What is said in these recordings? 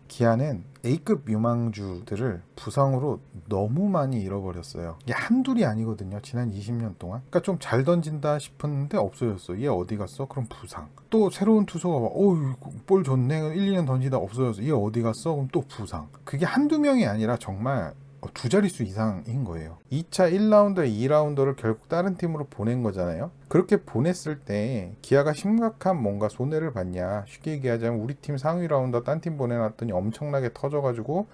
기아는 A급 유망주들을 부상으로 너무 많이 잃어버렸어요. 이게 한둘이 아니거든요. 지난 20년 동안. 그러니까 좀 잘 던진다 싶었는데 없어졌어. 얘 어디 갔어? 그럼 부상. 또 새로운 투수가 와, 볼 좋네. 1, 2년 던지다 없어졌어. 얘 어디 갔어? 그럼 또 부상. 그게 한두 명이 아니라 정말 두 자릿수 이상인 거예요. 2차 1라운드, 2라운드를 결국 다른 팀으로 보낸 거잖아요. 그렇게 보냈을 때 기아가 심각한 뭔가 손해를 봤냐. 쉽게 얘기하자면 우리 팀 상위 라운더 딴 팀 보내놨더니 엄청나게 터져가지고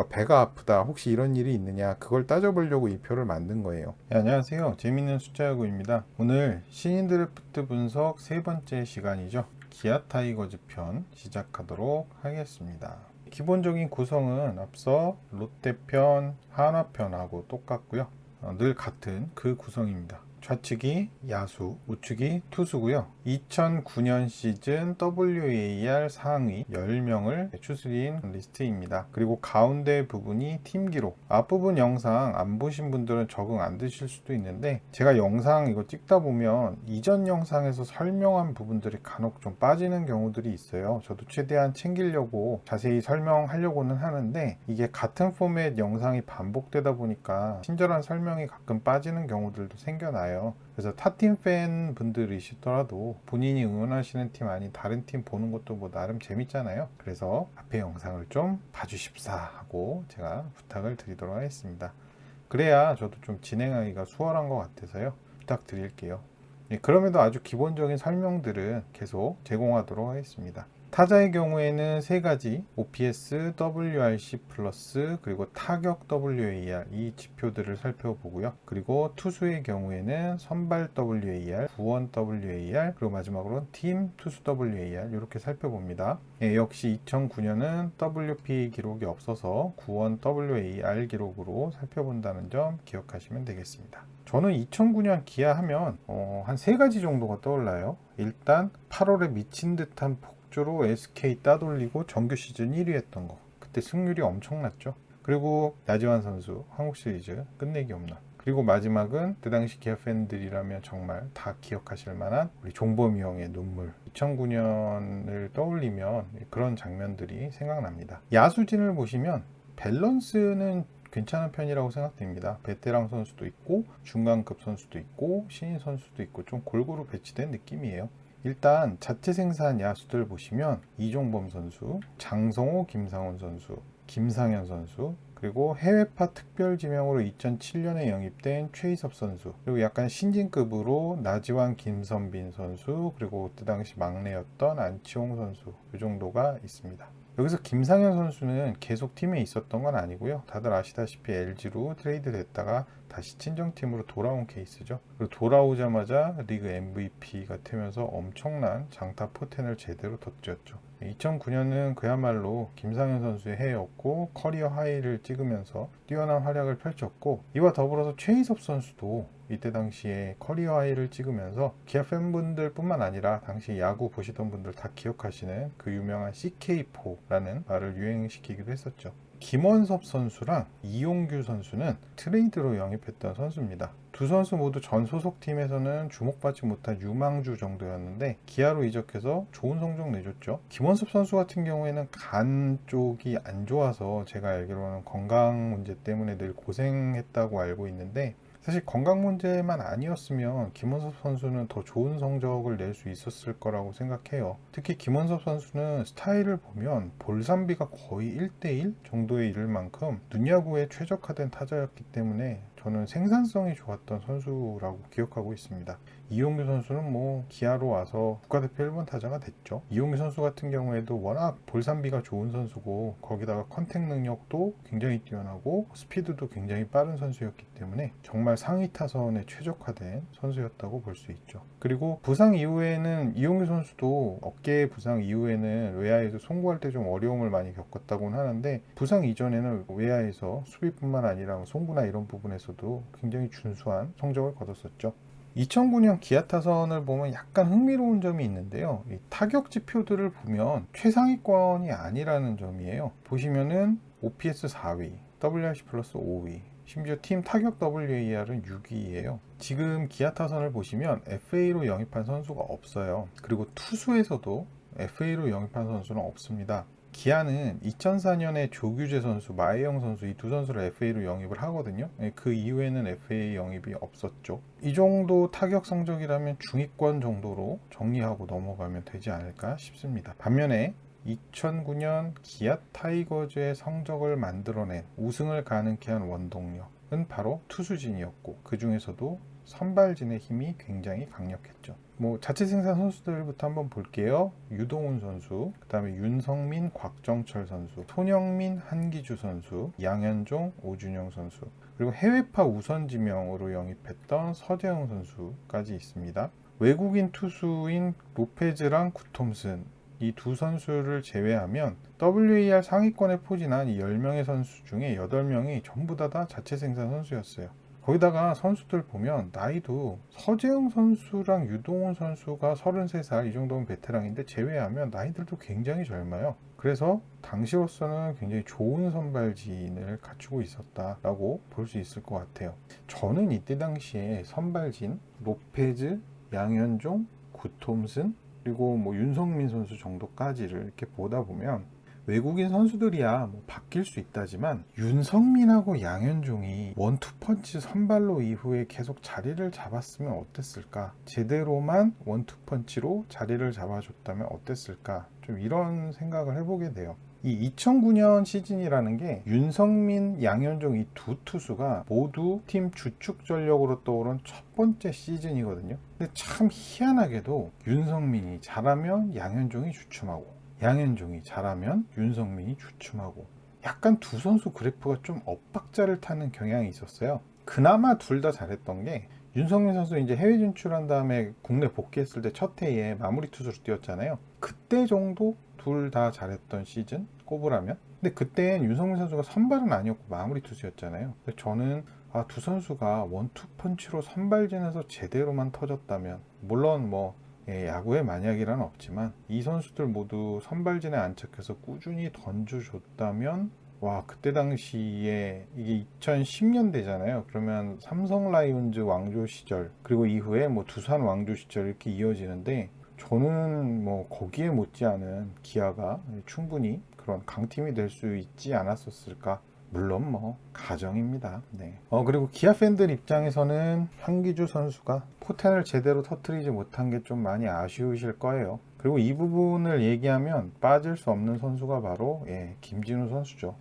배가 아프다. 혹시 이런 일이 있느냐. 그걸 따져보려고 이 표를 만든 거예요. 네, 안녕하세요. 재밌는 숫자야구입니다. 오늘 신인 드래프트 분석 세 번째 시간이죠. 기아 타이거즈 편 시작하도록 하겠습니다. 기본적인 구성은 앞서 롯데편, 한화편하고 똑같고요. 늘 같은 그 구성입니다. 좌측이 야수, 우측이 투수고요. 2009년 시즌 WAR 상위 10명을 추스린 리스트입니다. 그리고 가운데 부분이 팀 기록. 앞부분 영상 안 보신 분들은 적응 안 되실 수도 있는데 제가 영상 이거 찍다 보면 이전 영상에서 설명한 부분들이 간혹 좀 빠지는 경우들이 있어요. 저도 최대한 챙기려고 자세히 설명하려고는 하는데 이게 같은 포맷 영상이 반복되다 보니까 친절한 설명이 가끔 빠지는 경우들도 생겨나요. 그래서 타팀 팬 분들이시더라도 본인이 응원하시는 팀 아닌 다른 팀 보는 것도 뭐 나름 재밌잖아요. 그래서 앞에 영상을 좀 봐주십사 하고 제가 부탁을 드리도록 하겠습니다. 그래야 저도 좀 진행하기가 수월한 것 같아서요. 부탁드릴게요. 그럼에도 아주 기본적인 설명들은 계속 제공하도록 하겠습니다. 타자의 경우에는 세 가지 OPS, WRC 플러스 그리고 타격 WAR 이 지표들을 살펴보고요. 그리고 투수의 경우에는 선발 WAR, 구원 WAR 그리고 마지막으로 팀 투수 WAR 이렇게 살펴봅니다. 역시 2009년은 WP 기록이 없어서 구원 WAR 기록으로 살펴본다는 점 기억하시면 되겠습니다. 저는 2009년 기아 하면 한 세 가지 정도가 떠올라요. 일단 8월에 미친 듯한 폭주로 SK 따돌리고 정규 시즌 1위 했던 거. 그때 승률이 엄청났죠. 그리고 나지완 선수 한국 시리즈 끝내기 홈런. 그리고 마지막은 그 당시 기아 팬들이라면 정말 다 기억하실 만한 우리 종범이 형의 눈물. 2009년을 떠올리면 그런 장면들이 생각납니다. 야수진을 보시면 밸런스는 괜찮은 편이라고 생각됩니다. 베테랑 선수도 있고 중간급 선수도 있고 신인 선수도 있고 좀 골고루 배치된 느낌이에요. 일단 자체 생산 야수들 보시면 이종범 선수, 장성호, 김상훈 선수, 김상현 선수, 그리고 해외파 특별 지명으로 2007년에 영입된 최희섭 선수, 그리고 약간 신진급으로 나지완 김선빈 선수, 그리고 그 당시 막내였던 안치홍 선수 이 정도가 있습니다. 여기서 김상현 선수는 계속 팀에 있었던 건 아니고요. 다들 아시다시피 LG로 트레이드 됐다가 다시 친정팀으로 돌아온 케이스죠. 그리고 돌아오자마자 리그 MVP가 되면서 엄청난 장타 포텐을 제대로 덧쥐었죠. 2009년은 그야말로 김상현 선수의 해였고 커리어 하이를 찍으면서 뛰어난 활약을 펼쳤고 이와 더불어서 최희섭 선수도 이때 당시에 커리어 하이를 찍으면서 기아 팬분들 뿐만 아니라 당시 야구 보시던 분들 다 기억하시는 그 유명한 CK4라는 말을 유행시키기도 했었죠. 김원섭 선수랑 이용규 선수는 트레이드로 영입했던 선수입니다. 두 선수 모두 전 소속팀에서는 주목받지 못한 유망주 정도였는데 기아로 이적해서 좋은 성적 내줬죠. 김원섭 선수 같은 경우에는 간 쪽이 안 좋아서 제가 알기로는 건강 문제 때문에 늘 고생했다고 알고 있는데 사실 건강 문제만 아니었으면 김원섭 선수는 더 좋은 성적을 낼 수 있었을 거라고 생각해요. 특히 김원섭 선수는 스타일을 보면 볼삼비가 거의 1대1 정도에 이를 만큼 눈야구에 최적화된 타자였기 때문에 저는 생산성이 좋았던 선수라고 기억하고 있습니다. 이용규 선수는 뭐 기아로 와서 국가대표 1번 타자가 됐죠. 이용규 선수 같은 경우에도 워낙 볼삼비가 좋은 선수고 거기다가 컨택 능력도 굉장히 뛰어나고 스피드도 굉장히 빠른 선수였기 때문에 정말 상위 타선에 최적화된 선수였다고 볼 수 있죠. 그리고 부상 이후에는 이용규 선수도 어깨 부상 이후에는 외야에서 송구할 때 좀 어려움을 많이 겪었다고는 하는데 부상 이전에는 외야에서 수비뿐만 아니라 송구나 이런 부분에서도 굉장히 준수한 성적을 거뒀었죠. 2009년 기아 타선을 보면 약간 흥미로운 점이 있는데요. 이 타격 지표들을 보면 최상위권이 아니라는 점이에요. 보시면은 OPS 4위, WRC 플러스 5위, 심지어 팀 타격 WAR은 6위예요. 지금 기아 타선을 보시면 FA로 영입한 선수가 없어요. 그리고 투수에서도 FA로 영입한 선수는 없습니다. 기아는 2004년에 조규재 선수, 마혜영 선수 이 두 선수를 FA로 영입을 하거든요. 그 이후에는 FA 영입이 없었죠. 이 정도 타격 성적이라면 중위권 정도로 정리하고 넘어가면 되지 않을까 싶습니다. 반면에 2009년 기아 타이거즈의 성적을 만들어낸 우승을 가능케 한 원동력은 바로 투수진이었고, 그 중에서도 선발진의 힘이 굉장히 강력했죠. 자체 생산 선수들부터 한번 볼게요. 유동훈 선수, 그 다음에 윤성민, 곽정철 선수, 손영민, 한기주 선수, 양현종, 오준영 선수, 그리고 해외파 우선 지명으로 영입했던 서재영 선수까지 있습니다. 외국인 투수인 로페즈랑 구톰슨 이 두 선수를 제외하면 WAR 상위권에 포진한 이 10명의 선수 중에 8명이 전부 다 자체 생산 선수였어요. 거기다가 선수들 보면 나이도 서재영 선수랑 유동훈 선수가 33살 이 정도면 베테랑인데 제외하면 나이들도 굉장히 젊어요. 그래서 당시로서는 굉장히 좋은 선발진을 갖추고 있었다라고 볼 수 있을 것 같아요. 저는 이때 당시에 선발진 로페즈, 양현종, 구톰슨 그리고 윤성민 선수 정도까지를 이렇게 보다 보면 외국인 선수들이야 바뀔 수 있다지만 윤성민하고 양현종이 원투펀치 선발로 이후에 계속 자리를 잡았으면 어땠을까? 제대로만 원투펀치로 자리를 잡아줬다면 어땠을까? 좀 이런 생각을 해보게 돼요. 이 2009년 시즌이라는 게 윤성민, 양현종 이 두 투수가 모두 팀 주축 전력으로 떠오른 첫 번째 시즌이거든요. 근데 참 희한하게도 윤성민이 잘하면 양현종이 주춤하고 양현종이 잘하면 윤성민이 주춤하고 약간 두 선수 그래프가 좀 엇박자를 타는 경향이 있었어요. 그나마 둘 다 잘했던 게 윤성민 선수 이제 해외 진출한 다음에 국내 복귀했을 때 첫 해에 마무리 투수로 뛰었잖아요. 그때 정도 둘 다 잘했던 시즌 꼽으라면. 근데 그땐 윤성민 선수가 선발은 아니었고 마무리 투수였잖아요. 근데 저는 두 선수가 원투펀치로 선발진에서 제대로만 터졌다면 물론 야구의 만약이란 없지만 이 선수들 모두 선발진에 안착해서 꾸준히 던져줬다면 그때 당시에 이게 2010년대잖아요. 그러면 삼성 라이온즈 왕조 시절 그리고 이후에 두산 왕조 시절 이렇게 이어지는데 저는 거기에 못지않은 기아가 충분히 그런 강팀이 될 수 있지 않았었을까. 물론 가정입니다. 네. 그리고 기아 팬들 입장에서는 한기주 선수가 포텐을 제대로 터뜨리지 못한 게 좀 많이 아쉬우실 거예요. 그리고 이 부분을 얘기하면 빠질 수 없는 선수가 바로 김진우 선수죠.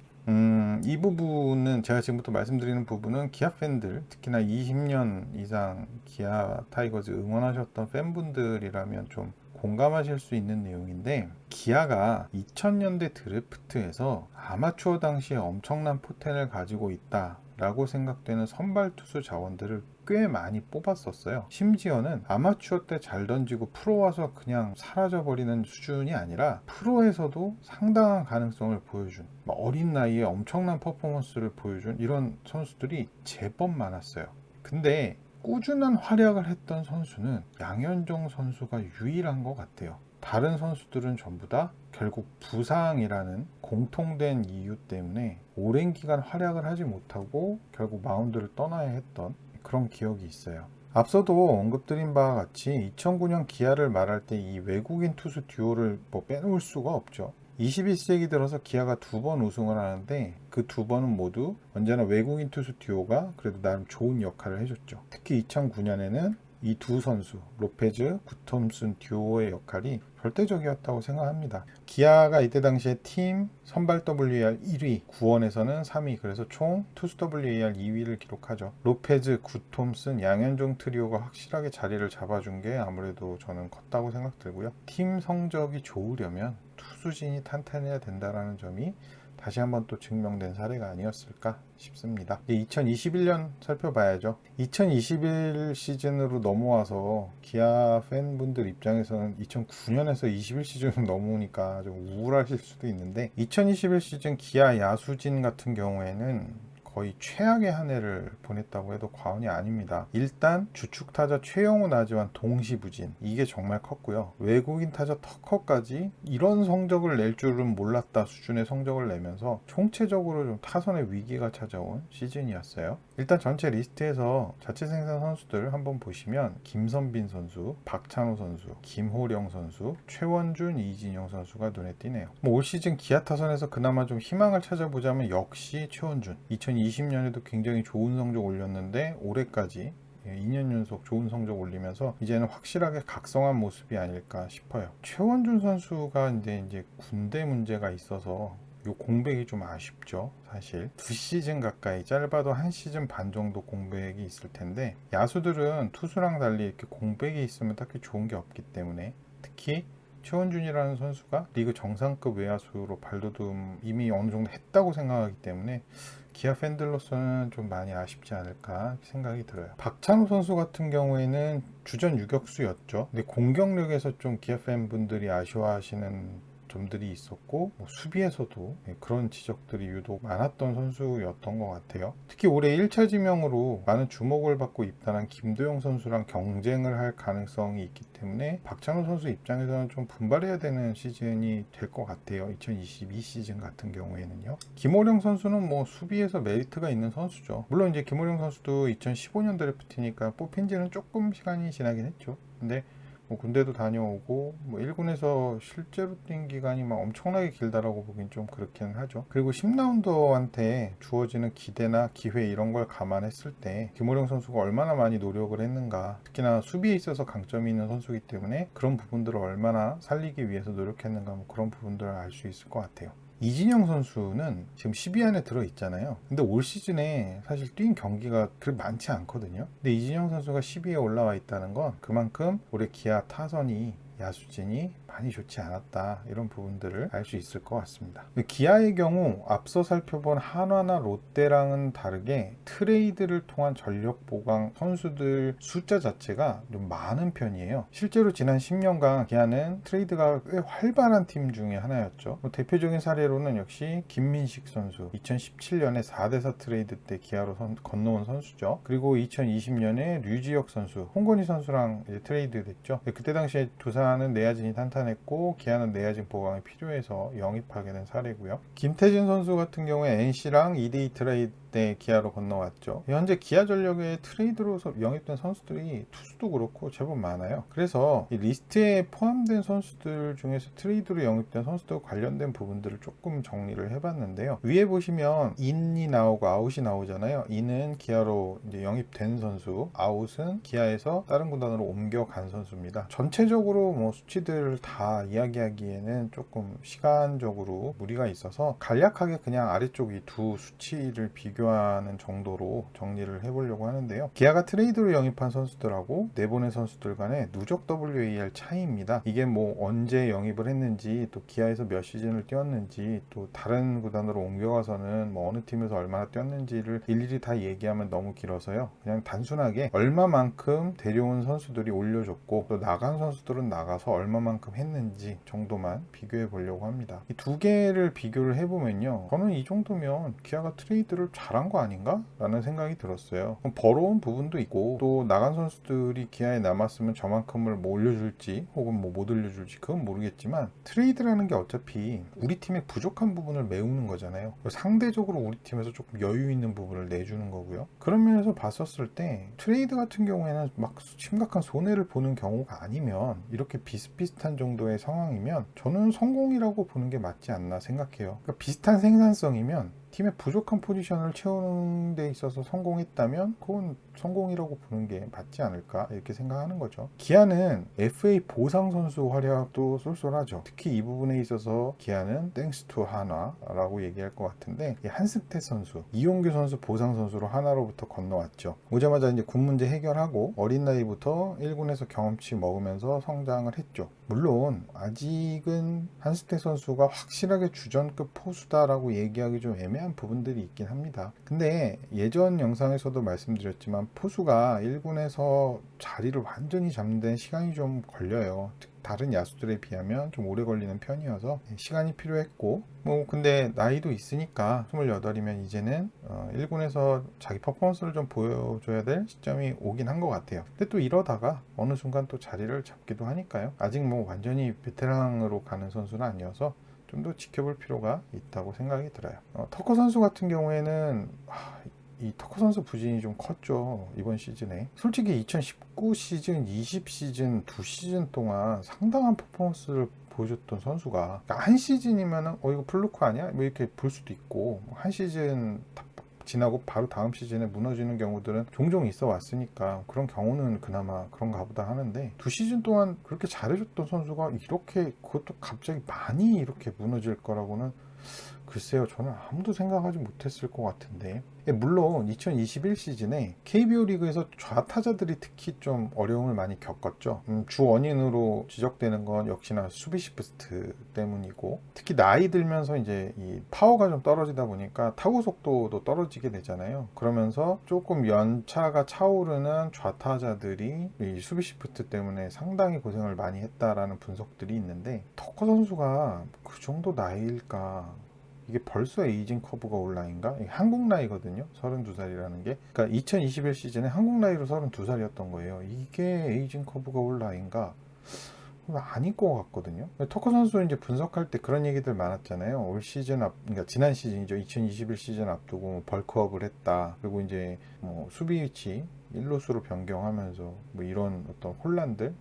이 부분은 제가 지금부터 말씀드리는 부분은 기아 팬들, 특히나 20년 이상 기아 타이거즈 응원하셨던 팬분들이라면 좀 공감하실 수 있는 내용인데, 기아가 2000년대 드래프트에서 아마추어 당시에 엄청난 포텐을 가지고 있다라고 생각되는 선발 투수 자원들을 꽤 많이 뽑았었어요. 심지어는 아마추어 때 잘 던지고 프로 와서 그냥 사라져버리는 수준이 아니라 프로에서도 상당한 가능성을 보여준, 어린 나이에 엄청난 퍼포먼스를 보여준 이런 선수들이 제법 많았어요. 근데 꾸준한 활약을 했던 선수는 양현종 선수가 유일한 것 같아요. 다른 선수들은 전부 다 결국 부상이라는 공통된 이유 때문에 오랜 기간 활약을 하지 못하고 결국 마운드를 떠나야 했던 그런 기억이 있어요. 앞서도 언급드린 바와 같이 2009년 기아를 말할 때 이 외국인 투수 듀오를 빼놓을 수가 없죠. 21세기 들어서 기아가 2번 우승을 하는데 그 2번은 모두 언제나 외국인 투수 듀오가 그래도 나름 좋은 역할을 해줬죠. 특히 2009년에는 이 두 선수 로페즈, 구톰슨 듀오의 역할이 절대적이었다고 생각합니다. 기아가 이때 당시에 팀 선발 WAR 1위, 구원에서는 3위, 그래서 총 투수 WAR 2위를 기록하죠. 로페즈, 구톰슨, 양현종 트리오가 확실하게 자리를 잡아준 게 아무래도 저는 컸다고 생각들고요. 팀 성적이 좋으려면 투수진이 탄탄해야 된다는 점이 다시 한번 또 증명된 사례가 아니었을까 싶습니다. 2021년 살펴봐야죠. 2021 시즌으로 넘어와서 기아 팬분들 입장에서는 2009년에서 21 시즌으로 넘어오니까 좀 우울하실 수도 있는데 2021 시즌 기아 야수진 같은 경우에는 거의 최악의 한 해를 보냈다고 해도 과언이 아닙니다. 일단 주축 타자 최영우 나지완 동시부진, 이게 정말 컸고요. 외국인 타자 터커까지 이런 성적을 낼 줄은 몰랐다 수준의 성적을 내면서 총체적으로 좀 타선의 위기가 찾아온 시즌이었어요. 일단 전체 리스트에서 자체 생산 선수들 한번 보시면 김선빈 선수, 박찬호 선수, 김호령 선수, 최원준, 이진영 선수가 눈에 띄네요. 올 시즌 기아 타선에서 그나마 좀 희망을 찾아보자면 역시 최원준. 2020년에도 굉장히 좋은 성적 올렸는데 올해까지 2년 연속 좋은 성적 올리면서 이제는 확실하게 각성한 모습이 아닐까 싶어요. 최원준 선수가 이제 군대 문제가 있어서 요 공백이 좀 아쉽죠. 사실 2시즌 가까이, 짧아도 1시즌 반 정도 공백이 있을 텐데, 야수들은 투수랑 달리 이렇게 공백이 있으면 딱히 좋은 게 없기 때문에, 특히 최원준이라는 선수가 리그 정상급 외야수로 발돋움 이미 어느 정도 했다고 생각하기 때문에 기아 팬들로서는 좀 많이 아쉽지 않을까 생각이 들어요. 박찬호 선수 같은 경우에는 주전 유격수였죠. 근데 공격력에서 좀 기아 팬분들이 아쉬워하시는 점들이 있었고, 수비에서도 그런 지적들이 유독 많았던 선수였던 것 같아요. 특히 올해 1차 지명으로 많은 주목을 받고 입단한 김도영 선수랑 경쟁을 할 가능성이 있기 때문에 박찬호 선수 입장에서는 좀 분발해야 되는 시즌이 될 것 같아요. 2022 시즌 같은 경우에는요. 김호령 선수는 수비에서 메리트가 있는 선수죠. 물론 이제 김호령 선수도 2015년 드래프트니까 뽑힌 지는 조금 시간이 지나긴 했죠. 근데 군대도 다녀오고 1군에서 실제로 뛴 기간이 막 엄청나게 길다라고 보긴 좀 그렇긴 하죠. 그리고 10라운더한테 주어지는 기대나 기회 이런 걸 감안했을 때 김호령 선수가 얼마나 많이 노력을 했는가, 특히나 수비에 있어서 강점이 있는 선수이기 때문에 그런 부분들을 얼마나 살리기 위해서 노력했는가, 그런 부분들을 알 수 있을 것 같아요. 이진영 선수는 지금 10위 안에 들어있잖아요. 근데 올 시즌에 사실 뛴 경기가 그렇게 많지 않거든요. 근데 이진영 선수가 10위에 올라와 있다는 건 그만큼 올해 기아 타선이, 야수진이 많이 좋지 않았다, 이런 부분들을 알 수 있을 것 같습니다. 기아의 경우 앞서 살펴본 한화나 롯데랑은 다르게 트레이드를 통한 전력 보강 선수들 숫자 자체가 좀 많은 편이에요. 실제로 지난 10년간 기아는 트레이드가 꽤 활발한 팀 중에 하나였죠. 대표적인 사례로는 역시 김민식 선수, 2017년에 4대4 트레이드 때 기아로 건너온 선수죠. 그리고 2020년에 류지혁 선수, 홍건희 선수랑 이제 트레이드 됐죠. 그때 당시에 두산은 내야진이 탄탄했고 기아는 내야진 보강이 필요해서 영입하게 된 사례고요. 김태진 선수 같은 경우에 NC랑 2대2 트레이드 때 기아로 건너왔죠. 현재 기아 전력에 트레이드로 영입된 선수들이 투수도 그렇고 제법 많아요. 그래서 이 리스트에 포함된 선수들 중에서 트레이드로 영입된 선수들 관련된 부분들을 조금 정리를 해봤는데요. 위에 보시면 인이 나오고 아웃이 나오잖아요. 인은 기아로 이제 영입된 선수, 아웃은 기아에서 다른 구단으로 옮겨간 선수입니다. 전체적으로 수치들을 다 이야기하기에는 조금 시간적으로 무리가 있어서 간략하게 그냥 아래쪽 이 두 수치를 비교하는 정도로 정리를 해보려고 하는데요. 기아가 트레이드로 영입한 선수들하고 내보낸 선수들 간의 누적 WAR 차이입니다. 이게 언제 영입을 했는지, 또 기아에서 몇 시즌을 뛰었는지, 또 다른 구단으로 옮겨가서는 어느 팀에서 얼마나 뛰었는지를 일일이 다 얘기하면 너무 길어서요. 그냥 단순하게 얼마만큼 데려온 선수들이 올려줬고 또 나간 선수들은 나가서 얼마만큼 했는지 정도만 비교해 보려고 합니다. 이 두 개를 비교를 해보면요, 저는 이 정도면 기아가 트레이드를 잘한 거 아닌가? 라는 생각이 들었어요. 벌어온 부분도 있고, 또 나간 선수들이 기아에 남았으면 저만큼을 올려줄지 혹은 못 올려줄지 그건 모르겠지만, 트레이드라는 게 어차피 우리 팀의 부족한 부분을 메우는 거잖아요. 상대적으로 우리 팀에서 조금 여유 있는 부분을 내주는 거고요. 그런 면에서 봤었을 때 트레이드 같은 경우에는 막 심각한 손해를 보는 경우가 아니면, 이렇게 비슷비슷한 정도의 상황이면 저는 성공이라고 보는 게 맞지 않나 생각해요. 그러니까 비슷한 생산성이면 팀의 부족한 포지션을 채우는 데 있어서 성공했다면 그건 성공이라고 보는 게 맞지 않을까, 이렇게 생각하는 거죠. 기아는 FA 보상 선수 활약도 쏠쏠하죠. 특히 이 부분에 있어서 기아는 땡스 투 한화라고 얘기할 것 같은데, 한승태 선수, 이용규 선수 보상 선수로 한화로부터 건너왔죠. 오자마자 이제 군 문제 해결하고 어린 나이부터 1군에서 경험치 먹으면서 성장을 했죠. 물론 아직은 한승태 선수가 확실하게 주전급 포수다라고 얘기하기 좀 애매한 애매한 부분들이 있긴 합니다. 근데 예전 영상에서도 말씀드렸지만 포수가 1군에서 자리를 완전히 잡는 데는 시간이 좀 걸려요. 다른 야수들에 비하면 좀 오래 걸리는 편이어서 시간이 필요했고, 뭐 근데 나이도 있으니까 28이면 이제는 1군에서 자기 퍼포먼스를 좀 보여줘야 될 시점이 오긴 한 것 같아요. 근데 또 이러다가 어느 순간 또 자리를 잡기도 하니까요. 아직 뭐 완전히 베테랑으로 가는 선수는 아니어서 좀 더 지켜볼 필요가 있다고 생각이 들어요. 터커 선수 같은 경우에는 이 터커 선수 부진이 좀 컸죠, 이번 시즌에. 솔직히 2019 시즌, 20 시즌, 두 시즌 동안 상당한 퍼포먼스를 보여줬던 선수가, 그러니까 한 시즌이면은 이거 플루크 아니야? 뭐 이렇게 볼 수도 있고, 한 시즌 지나고 바로 다음 시즌에 무너지는 경우들은 종종 있어 왔으니까 그런 경우는 그나마 그런가 보다 하는데, 두 시즌 동안 그렇게 잘해줬던 선수가 이렇게, 그것도 갑자기 많이 이렇게 무너질 거라고는 글쎄요, 저는 아무도 생각하지 못했을 것 같은데. 물론 2021 시즌에 KBO 리그에서 좌타자들이 특히 좀 어려움을 많이 겪었죠. 주 원인으로 지적되는 건 역시나 수비 시프트 때문이고, 특히 나이 들면서 이제 이 파워가 좀 떨어지다 보니까 타구 속도도 떨어지게 되잖아요. 그러면서 조금 연차가 차오르는 좌타자들이 이 수비 시프트 때문에 상당히 고생을 많이 했다라는 분석들이 있는데, 터커 선수가 그 정도 나이일까? 이게 벌써 에이징 커브가 온라인가? 이게 한국 나이거든요. 32살이라는 게. 그러니까 2021 시즌에 한국 나이로 32살이었던 거예요. 이게 에이징 커브가 온라인가? 아닐 것 같거든요. 터커 선수 이제 분석할 때 그런 얘기들 많았잖아요. 올 시즌 그러니까 지난 시즌이죠. 2021 시즌 앞두고 뭐 벌크업을 했다. 그리고 이제 뭐 수비 위치 1루수로 변경하면서 뭐 이런 어떤 혼란들,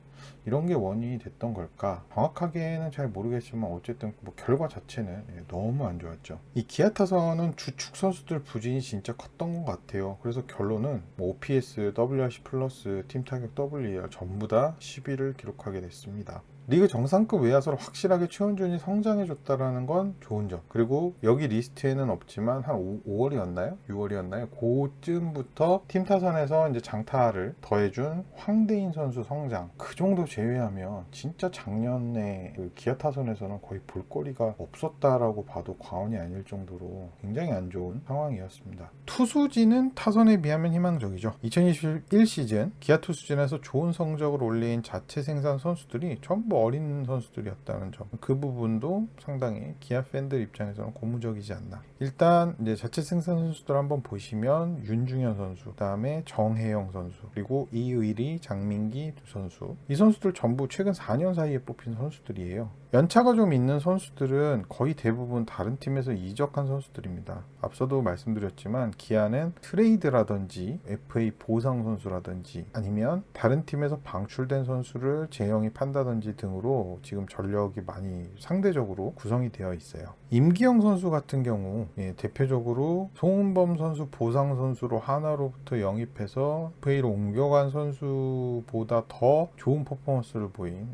이런 게 원인이 됐던 걸까? 정확하게는 잘 모르겠지만 어쨌든 뭐 결과 자체는 너무 안 좋았죠. 이 기아 타선은 주축 선수들 부진이 진짜 컸던 것 같아요. 그래서 결론은 뭐 OPS, WRC 플러스, 팀 타격 WAR 전부 다 10위를 기록하게 됐습니다. 리그 정상급 외야수로 확실하게 최원준이 성장해줬다라는 건 좋은 점. 그리고 여기 리스트에는 없지만 한 5월이었나요? 6월이었나요? 그쯤부터 팀 타선에서 이제 장타를 더해준 황대인 선수 성장. 그 정도 제외하면 진짜 작년에 그 기아 타선에서는 거의 볼거리가 없었다라고 봐도 과언이 아닐 정도로 굉장히 안 좋은 상황이었습니다. 투수진은 타선에 비하면 희망적이죠. 2021 시즌 기아 투수진에서 좋은 성적을 올린 자체 생산 선수들이 전부 어린 선수들이었다는 점, 그 부분도 상당히 기아 팬들 입장에서는 고무적이지 않나. 일단 이제 자체 생산 선수들 한번 보시면 윤중현 선수, 그다음에 정혜영 선수, 그리고 이의리, 장민기 두 선수, 이 선수들 전부 최근 4년 사이에 뽑힌 선수들이에요. 연차가 좀 있는 선수들은 거의 대부분 다른 팀에서 이적한 선수들입니다. 앞서도 말씀드렸지만 기아는 트레이드라든지 FA 보상 선수라든지 아니면 다른 팀에서 방출된 선수를 재영입한다든지 등으로 지금 전력이 많이 상대적으로 구성이 되어 있어요. 임기영 선수 같은 경우 대표적으로 송은범 선수 보상 선수로 하나로부터 영입해서 FA로 옮겨간 선수보다 더 좋은 퍼포먼스를 보인,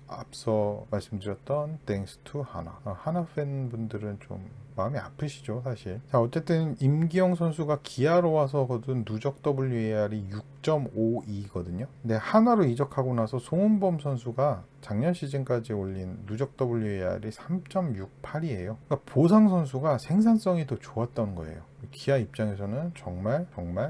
앞서 말씀드렸던 땡스 투 하나 팬분들은 좀 마음이 아프시죠, 사실. 자, 어쨌든 임기영 선수가 기아로 와서 거둔 누적 WAR이 6.52거든요. 근데 한화로 이적하고 나서 송은범 선수가 작년 시즌까지 올린 누적 WAR이 3.68이에요. 그러니까 보상 선수가 생산성이 더 좋았던 거예요. 기아 입장에서는 정말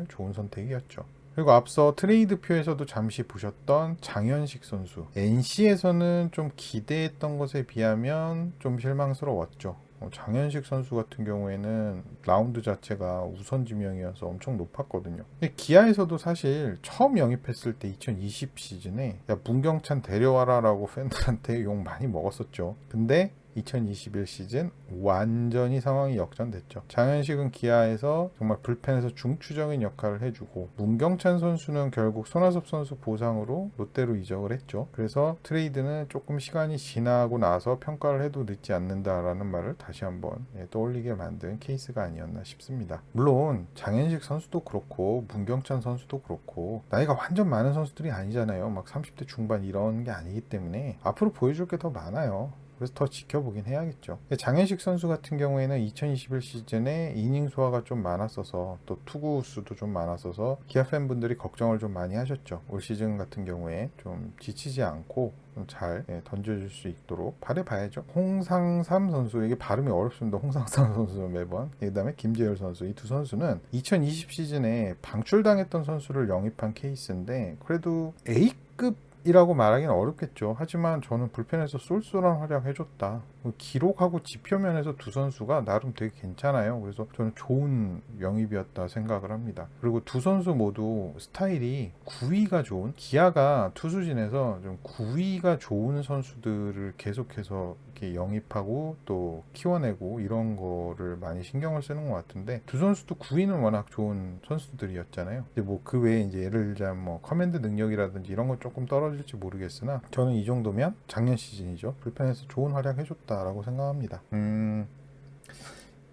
좋은 선택이었죠. 그리고 앞서 트레이드표에서도 잠시 보셨던 장현식 선수, NC에서는 좀 기대했던 것에 비하면 좀 실망스러웠죠. 장현식 선수 같은 경우에는 라운드 자체가 우선 지명이어서 엄청 높았거든요. 근데 기아에서도 사실 처음 영입했을 때 2020 시즌에 야 문경찬 데려와라 라고 팬들한테 욕 많이 먹었었죠. 근데 2021 시즌 완전히 상황이 역전됐죠. 장현식은 기아에서 정말 불펜에서 중추적인 역할을 해주고, 문경찬 선수는 결국 손아섭 선수 보상으로 롯데로 이적을 했죠. 그래서 트레이드는 조금 시간이 지나고 나서 평가를 해도 늦지 않는다라는 말을 다시 한번 떠올리게 만든 케이스가 아니었나 싶습니다. 물론 장현식 선수도 그렇고 문경찬 선수도 그렇고 나이가 완전 많은 선수들이 아니잖아요. 막 30대 중반 이런 게 아니기 때문에 앞으로 보여줄 게 더 많아요. 그래서 더 지켜보긴 해야겠죠. 장현식 선수 같은 경우에는 2021 시즌에 이닝 소화가 좀 많았어서 또 투구 수도 좀 많았어서 기아 팬분들이 걱정을 좀 많이 하셨죠. 올 시즌 같은 경우에 좀 지치지 않고 좀 잘 던져줄 수 있도록 바라봐야죠. 홍상삼 선수, 이게 발음이 어렵습니다. 홍상삼 선수 매번. 그 다음에 김재열 선수, 이 두 선수는 2020 시즌에 방출당했던 선수를 영입한 케이스인데 그래도 A급 이라고 말하기는 어렵겠죠. 하지만 저는 불펜에서 쏠쏠한 활약 해줬다. 기록하고 지표면에서 두 선수가 나름 되게 괜찮아요. 그래서 저는 좋은 영입이었다 생각을 합니다. 그리고 두 선수 모두 스타일이 구위가 좋은, 기아가 투수진에서 좀 구위가 좋은 선수들을 계속해서 이렇게 영입하고 또 키워내고 이런 거를 많이 신경을 쓰는 것 같은데 두 선수도 구위는 워낙 좋은 선수들이었잖아요. 근데 뭐 그 외에 이제 예를 들자면 뭐 커맨드 능력이라든지 이런 건 조금 떨어질지 모르겠으나 저는 이 정도면 작년 시즌이죠. 불펜에서 좋은 활약 해줬다라고 생각합니다.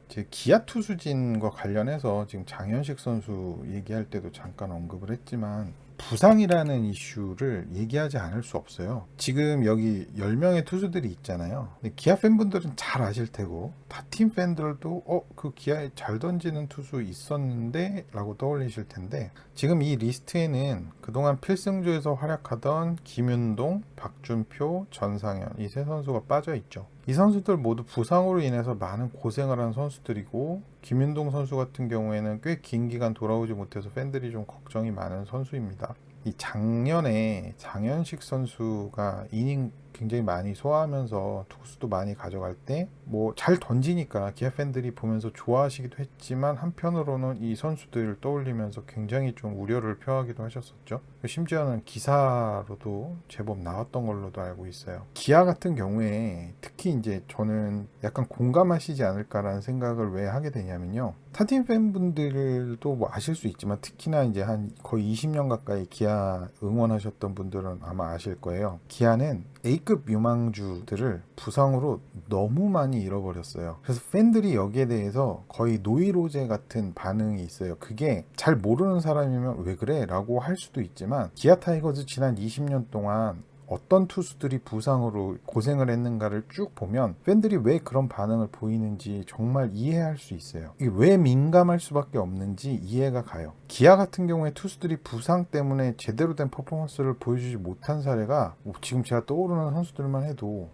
제 기아 투수진과 관련해서 지금 장현식 선수 얘기할 때도 잠깐 언급을 했지만 부상이라는 이슈를 얘기하지 않을 수 없어요. 지금 여기 10명의 투수들이 있잖아요. 근데 기아 팬분들은 잘 아실 테고 타 팀 팬들도 그 기아에 잘 던지는 투수 있었는데 라고 떠올리실 텐데 지금 이 리스트에는 그동안 필승조에서 활약하던 김윤동, 박준표, 전상현 이 세 선수가 빠져 있죠. 이 선수들 모두 부상으로 인해서 많은 고생을 한 선수들이고 김윤동 선수 같은 경우에는 꽤 긴 기간 돌아오지 못해서 팬들이 좀 걱정이 많은 선수입니다. 이 작년에 장현식 선수가 이닝 굉장히 많이 소화하면서 투수도 많이 가져갈 때 뭐 잘 던지니까 기아 팬들이 보면서 좋아하시기도 했지만 한편으로는 이 선수들을 떠올리면서 굉장히 좀 우려를 표하기도 하셨었죠. 심지어는 기사로도 제법 나왔던 걸로도 알고 있어요. 기아 같은 경우에 특히 이제 저는 약간 공감하시지 않을까라는 생각을 왜 하게 되냐면요. 타팀 팬분들도 뭐 아실 수 있지만 특히나 이제 한 거의 20년 가까이 기아 응원하셨던 분들은 아마 아실 거예요. 기아는 A급 유망주들을 부상으로 너무 많이 잃어버렸어요. 그래서 팬들이 여기에 대해서 거의 노이로제 같은 반응이 있어요. 그게 잘 모르는 사람이면 왜 그래? 라고 할 수도 있지만 기아 타이거즈 지난 20년 동안 어떤 투수들이 부상으로 고생을 했는가를 쭉 보면 팬들이 왜 그런 반응을 보이는지 정말 이해할 수 있어요. 이게 왜 민감할 수밖에 없는지 이해가 가요. 기아 같은 경우에 투수들이 부상 때문에 제대로 된 퍼포먼스를 보여주지 못한 사례가 지금 제가 떠오르는 선수들만 해도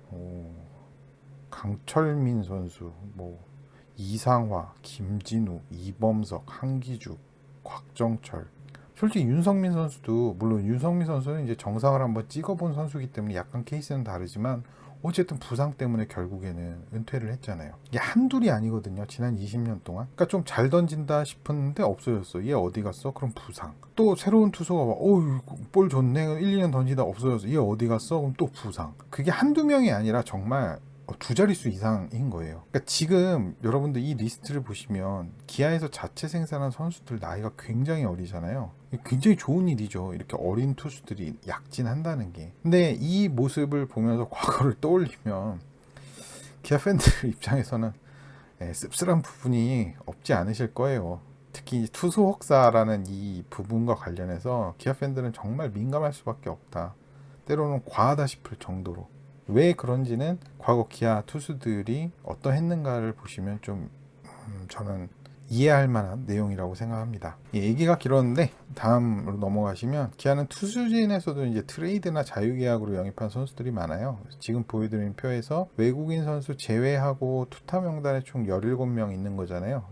강철민 선수, 이상화, 김진우, 이범석, 한기주, 곽정철. 솔직히 윤성민 선수도 물론 윤성민 선수는 이제 정상을 한번 찍어본 선수이기 때문에 약간 케이스는 다르지만 어쨌든 부상 때문에 결국에는 은퇴를 했잖아요. 이게 한둘이 아니거든요. 지난 20년 동안. 그러니까 좀 잘 던진다 싶었는데 없어졌어. 얘 어디 갔어? 그럼 부상. 또 새로운 투수가 와. 볼 좋네. 1, 2년 던지다 없어졌어. 얘 어디 갔어? 그럼 또 부상. 그게 한두 명이 아니라 정말 두 자릿수 이상인 거예요. 그러니까 지금 여러분들 이 리스트를 보시면 기아에서 자체 생산한 선수들 나이가 굉장히 어리잖아요. 굉장히 좋은 일이죠. 이렇게 어린 투수들이 약진한다는 게. 근데 이 모습을 보면서 과거를 떠올리면 기아 팬들 입장에서는 씁쓸한 부분이 없지 않으실 거예요. 특히 투수 혹사라는 이 부분과 관련해서 기아 팬들은 정말 민감할 수밖에 없다. 때로는 과하다 싶을 정도로. 왜 그런지는 과거 기아 투수들이 어떠했는가를 보시면 좀 저는 이해할 만한 내용이라고 생각합니다. 얘기가 길었는데 다음으로 넘어가시면 기아는 투수진에서도 이제 트레이드나 자유계약으로 영입한 선수들이 많아요. 지금 보여드린 표에서 외국인 선수 제외하고 투타 명단에 총 17명 있는 거잖아요.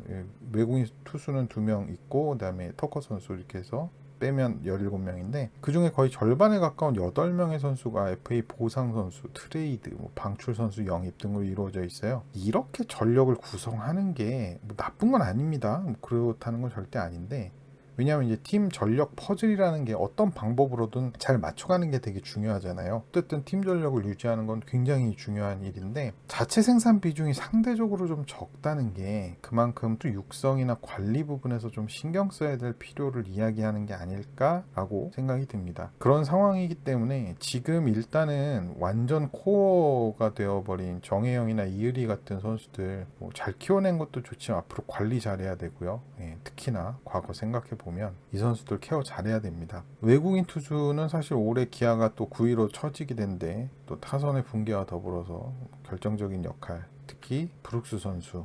외국인 투수는 2명 있고 그다음에 터커 선수 이렇게 해서 빼면 17명인데 그중에 거의 절반에 가까운 8명의 선수가 FA 보상 선수, 트레이드, 방출 선수 영입 등으로 이루어져 있어요. 이렇게 전력을 구성하는 게 나쁜 건 아닙니다. 그렇다는 건 절대 아닌데 왜냐하면 이제 팀 전력 퍼즐이라는 게 어떤 방법으로든 잘 맞춰가는 게 되게 중요하잖아요. 어쨌든 팀 전력을 유지하는 건 굉장히 중요한 일인데 자체 생산 비중이 상대적으로 좀 적다는 게 그만큼 또 육성이나 관리 부분에서 좀 신경 써야 될 필요를 이야기하는 게 아닐까라고 생각이 듭니다. 그런 상황이기 때문에 지금 일단은 완전 코어가 되어버린 정혜영이나 이의리 같은 선수들 잘 키워낸 것도 좋지만 앞으로 관리 잘해야 되고요. 특히나 과거 생각해 보면 이 선수들 케어 잘해야 됩니다. 외국인 투수는 사실 올해 기아가 또 9위로 처지게 된데 또 타선의 붕괴와 더불어서 결정적인 역할, 특히 브룩스 선수,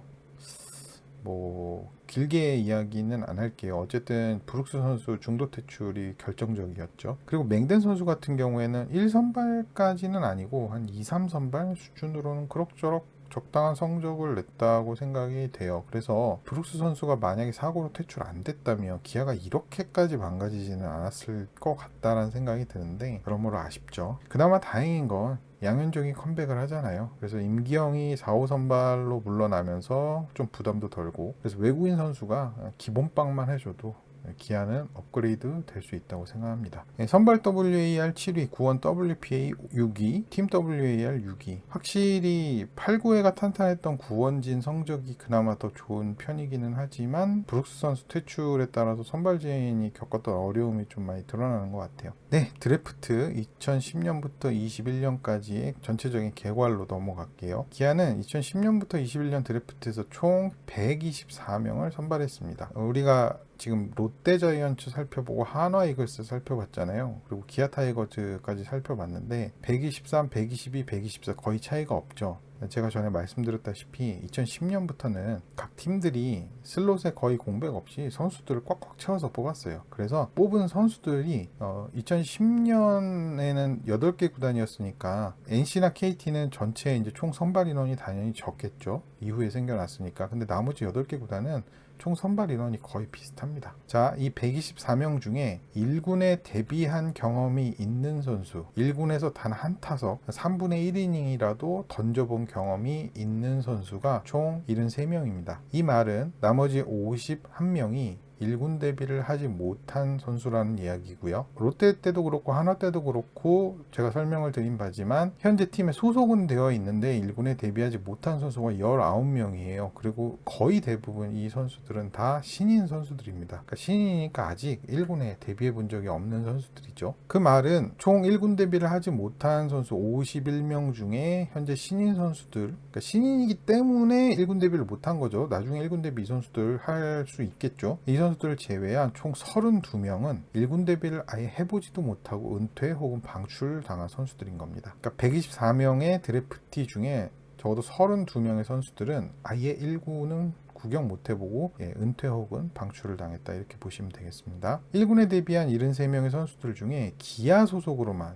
뭐 길게 이야기는 안 할게요. 어쨌든 브룩스 선수 중도 퇴출이 결정적이었죠. 그리고 맹덴 선수 같은 경우에는 1선발까지는 아니고 한 2, 3선발 수준으로는 그럭저럭 적당한 성적을 냈다고 생각이 돼요. 그래서 브룩스 선수가 만약에 사고로 퇴출 안 됐다면 기아가 이렇게까지 망가지지는 않았을 것 같다라는 생각이 드는데 그러므로 아쉽죠. 그나마 다행인 건 양현종이 컴백을 하잖아요. 그래서 임기영이 4, 5선발로 물러나면서 좀 부담도 덜고, 그래서 외국인 선수가 기본빵만 해줘도 기아는 업그레이드 될 수 있다고 생각합니다. 선발 WAR 7위, 구원 WPA 6위, 팀 WAR 6위. 확실히 8, 9회가 탄탄했던 구원진 성적이 그나마 더 좋은 편이기는 하지만 브룩스 선수 퇴출에 따라서 선발진이 겪었던 어려움이 좀 많이 드러나는 것 같아요. 네, 드래프트 2010년부터 21년까지의 전체적인 개괄로 넘어갈게요. 기아는 2010년부터 21년 드래프트에서 총 124명을 선발했습니다. 우리가 지금 롯데자이언츠 살펴보고 한화 이글스 살펴봤잖아요. 그리고 기아 타이거즈까지 살펴봤는데 123, 122, 124 거의 차이가 없죠. 제가 전에 말씀드렸다시피 2010년부터는 각 팀들이 슬롯에 거의 공백 없이 선수들을 꽉꽉 채워서 뽑았어요. 그래서 뽑은 선수들이 2010년에는 8개 구단이었으니까 NC나 KT는 전체 이제 총 선발 인원이 당연히 적겠죠. 이후에 생겨났으니까. 근데 나머지 8개 구단은 총 선발 인원이 거의 비슷합니다. 자, 이 124명 중에 1군에 데뷔한 경험이 있는 선수, 1군에서 단 한 타석 3분의 1이닝이라도 던져본 경험이 있는 선수가 총 73명입니다. 이 말은 나머지 51명이 1군 데뷔를 하지 못한 선수라는 이야기고요. 롯데 때도 그렇고 한화 때도 그렇고 제가 설명을 드린 바지만 현재 팀에 소속은 되어 있는데 1군에 데뷔하지 못한 선수가 19명이에요. 그리고 거의 대부분 이 선수들은 다 신인 선수들입니다. 그러니까 신인이니까 아직 1군에 데뷔해 본 적이 없는 선수들이죠. 그 말은 총 1군 데뷔를 하지 못한 선수 51명 중에 현재 신인 선수들, 그러니까 신인이기 때문에 1군 데뷔를 못한 거죠. 나중에 1군 데뷔 이 선수들 할 수 있겠죠. 이 선수들을 제외한 총 32명은 1군 데뷔를 아예 해보지도 못하고 은퇴 혹은 방출당한 선수들인 겁니다. 그러니까 124명의 드래프티 중에 적어도 32명의 선수들은 아예 1군은 구경 못 해보고 은퇴 혹은 방출을 당했다 이렇게 보시면 되겠습니다. 1군에 데뷔한 73명의 선수들 중에 기아 소속으로만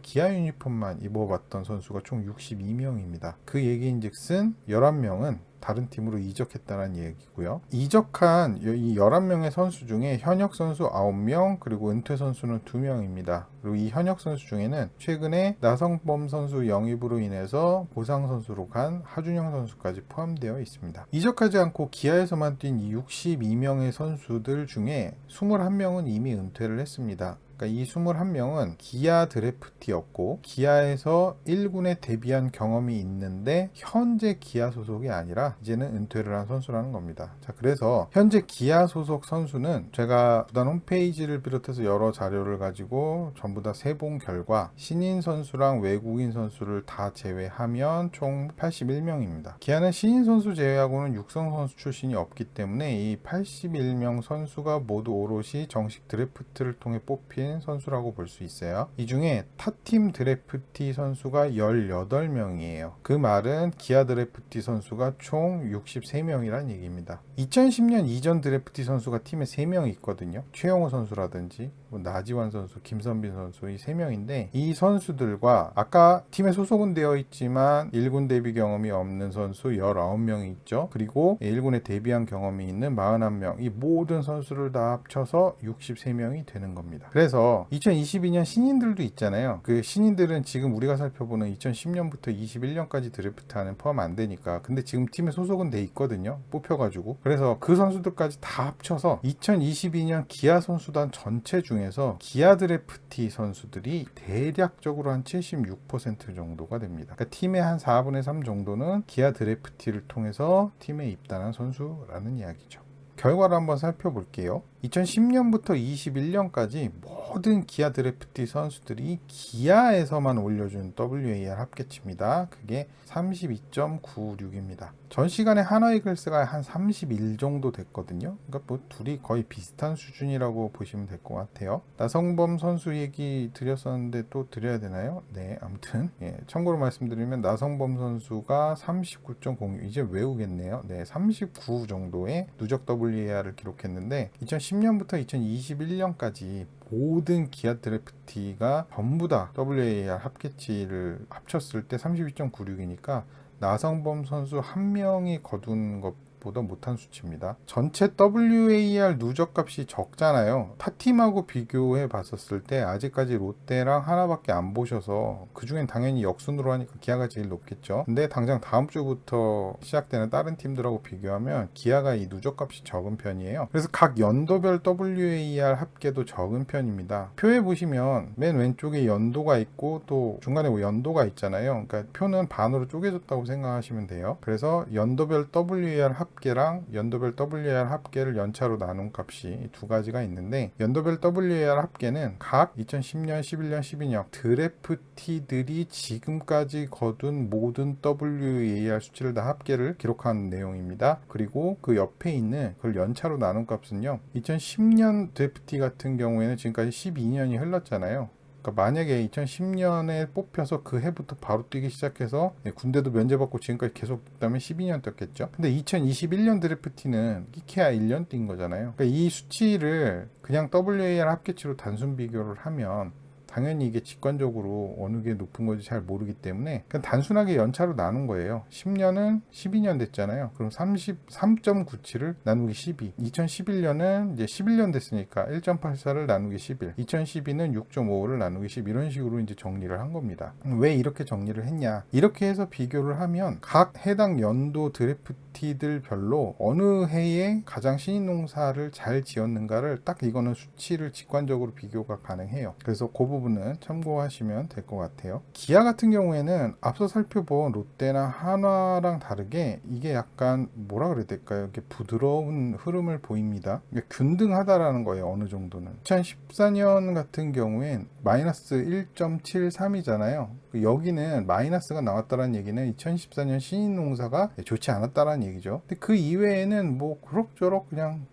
기아 유니폼만 입어봤던 선수가 총 62명입니다. 그 얘기인즉슨 11명은 다른 팀으로 이적했다는 얘기고요. 이적한 이 11명의 선수 중에 현역 선수 9명 그리고 은퇴 선수는 2명입니다. 그리고 이 현역 선수 중에는 최근에 나성범 선수 영입으로 인해서 보상 선수로 간 하준영 선수까지 포함되어 있습니다. 이적하지 않고 기아에서만 뛴 이 62명의 선수들 중에 21명은 이미 은퇴를 했습니다. 그러니까 이 21명은 기아 드래프트였고 기아에서 1군에 데뷔한 경험이 있는데 현재 기아 소속이 아니라 이제는 은퇴를 한 선수라는 겁니다. 자, 그래서 현재 기아 소속 선수는 제가 구단 홈페이지를 비롯해서 여러 자료를 가지고 전부 다 세본 결과 신인 선수랑 외국인 선수를 다 제외하면 총 81명입니다. 기아는 신인 선수 제외하고는 육성 선수 출신이 없기 때문에 이 81명 선수가 모두 오롯이 정식 드래프트를 통해 뽑힌 선수라고 볼 수 있어요. 이 중에 타팀 드래프티 선수가 18명이에요. 그 말은 기아 드래프티 선수가 총 63명이란 얘기입니다. 2010년 이전 드래프티 선수가 팀에 3명 있거든요. 최영호 선수라든지 나지완 선수, 김선빈 선수 이 3명인데 이 선수들과 아까 팀에 소속은 되어 있지만 1군 데뷔 경험이 없는 선수 19명이 있죠. 그리고 1군에 데뷔한 경험이 있는 41명, 이 모든 선수를 다 합쳐서 63명이 되는 겁니다. 그래서 2022년 신인들도 있잖아요. 그 신인들은 지금 우리가 살펴보는 2010년부터 21년까지 드래프트하는 포함 안 되니까. 근데 지금 팀에 소속은 돼 있거든요. 뽑혀가지고. 그래서 그 선수들까지 다 합쳐서 2022년 기아 선수단 전체 중에서 기아 드래프티 선수들이 대략적으로 한 76% 정도가 됩니다. 그러니까 팀의 한 4분의 3 정도는 기아 드래프티를 통해서 팀에 입단한 선수라는 이야기죠. 결과를 한번 살펴볼게요. 2010년부터 21년까지 모든 기아 드래프티 선수들이 기아에서만 올려준 WAR 합계치입니다. 그게 32.96입니다. 전 시간에 한화 이글스가 한 31 정도 됐거든요. 그러니까 뭐 둘이 거의 비슷한 수준이라고 보시면 될 것 같아요. 나성범 선수 얘기 드렸었는데 또 드려야 되나요? 네, 아무튼 참고로 말씀드리면 나성범 선수가 39.06, 이제 외우겠네요. 네, 39 정도의 누적 WAR을 기록했는데 2010년부터 2021년까지 모든 기아 드래프티가 전부 다 WAR 합계치를 합쳤을 때 32.96이니까 나성범 선수 한 명이 거둔 것보다 못한 수치입니다. 전체 WAR 누적값이 적잖아요. 타 팀하고 비교해 봤었을 때 아직까지 롯데랑 하나밖에 안 보셔서 그 중엔 당연히 역순으로 하니까 기아가 제일 높겠죠. 근데 당장 다음 주부터 시작되는 다른 팀들하고 비교하면 기아가 이 누적값이 적은 편이에요. 그래서 각 연도별 WAR 합계도 적은 편입니다. 표에 보시면 맨 왼쪽에 연도가 있고 또 중간에 뭐 연도가 있잖아요. 그러니까 표는 반으로 쪼개졌다고 생각하시면 돼요. 그래서 연도별 WAR 합계랑 연도별 WAR 합계를 연차로 나눈 값이 두 가지가 있는데, 연도별 WAR 합계는 각 2010년, 11년, 12년 드래프티들이 지금까지 거둔 모든 WAR 수치를 다 합계를 기록한 내용입니다. 그리고 그 옆에 있는 그걸 연차로 나눈 값은요, 2010년 드래프티 같은 경우에는 지금까지 12년이 흘렀잖아요. 그러니까 만약에 2010년에 뽑혀서 그 해부터 바로 뛰기 시작해서 군대도 면제받고 지금까지 계속 그다음에 12년 뛰었겠죠. 근데 2021년 드래프티는 이케아 1년 뛴 거잖아요. 그러니까 이 수치를 그냥 WAR 합계치로 단순 비교를 하면 당연히 이게 직관적으로 어느 게 높은 건지 잘 모르기 때문에 그냥 단순하게 연차로 나눈 거예요. 10년은 12년 됐잖아요. 그럼 33.97을 나누기 12. 2011년은 이제 11년 됐으니까 1.84를 나누기 11. 2012는 6.55를 나누기 10. 이런 식으로 이제 정리를 한 겁니다. 왜 이렇게 정리를 했냐? 이렇게 해서 비교를 하면 각 해당 연도 드래프티들별로 어느 해에 가장 신인농사를 잘 지었는가를 딱 이거는 수치를 직관적으로 비교가 가능해요. 그래서 그 부분은 참고하시면 될 것 같아요. 기아 같은 경우에는 앞서 살펴본 롯데나 한화랑 다르게 이게 약간 뭐라 그래야 될까요? 이렇게 부드러운 흐름을 보입니다. 균등하다라는 거예요. 어느 정도는. 2014년 같은 경우엔 마이너스 1.73이잖아요. 여기는 마이너스가 나왔다는 얘기는 2014년 신인농사가 좋지 않았다는 얘기죠. 근데 그 이외에는 뭐 그럭저럭 그냥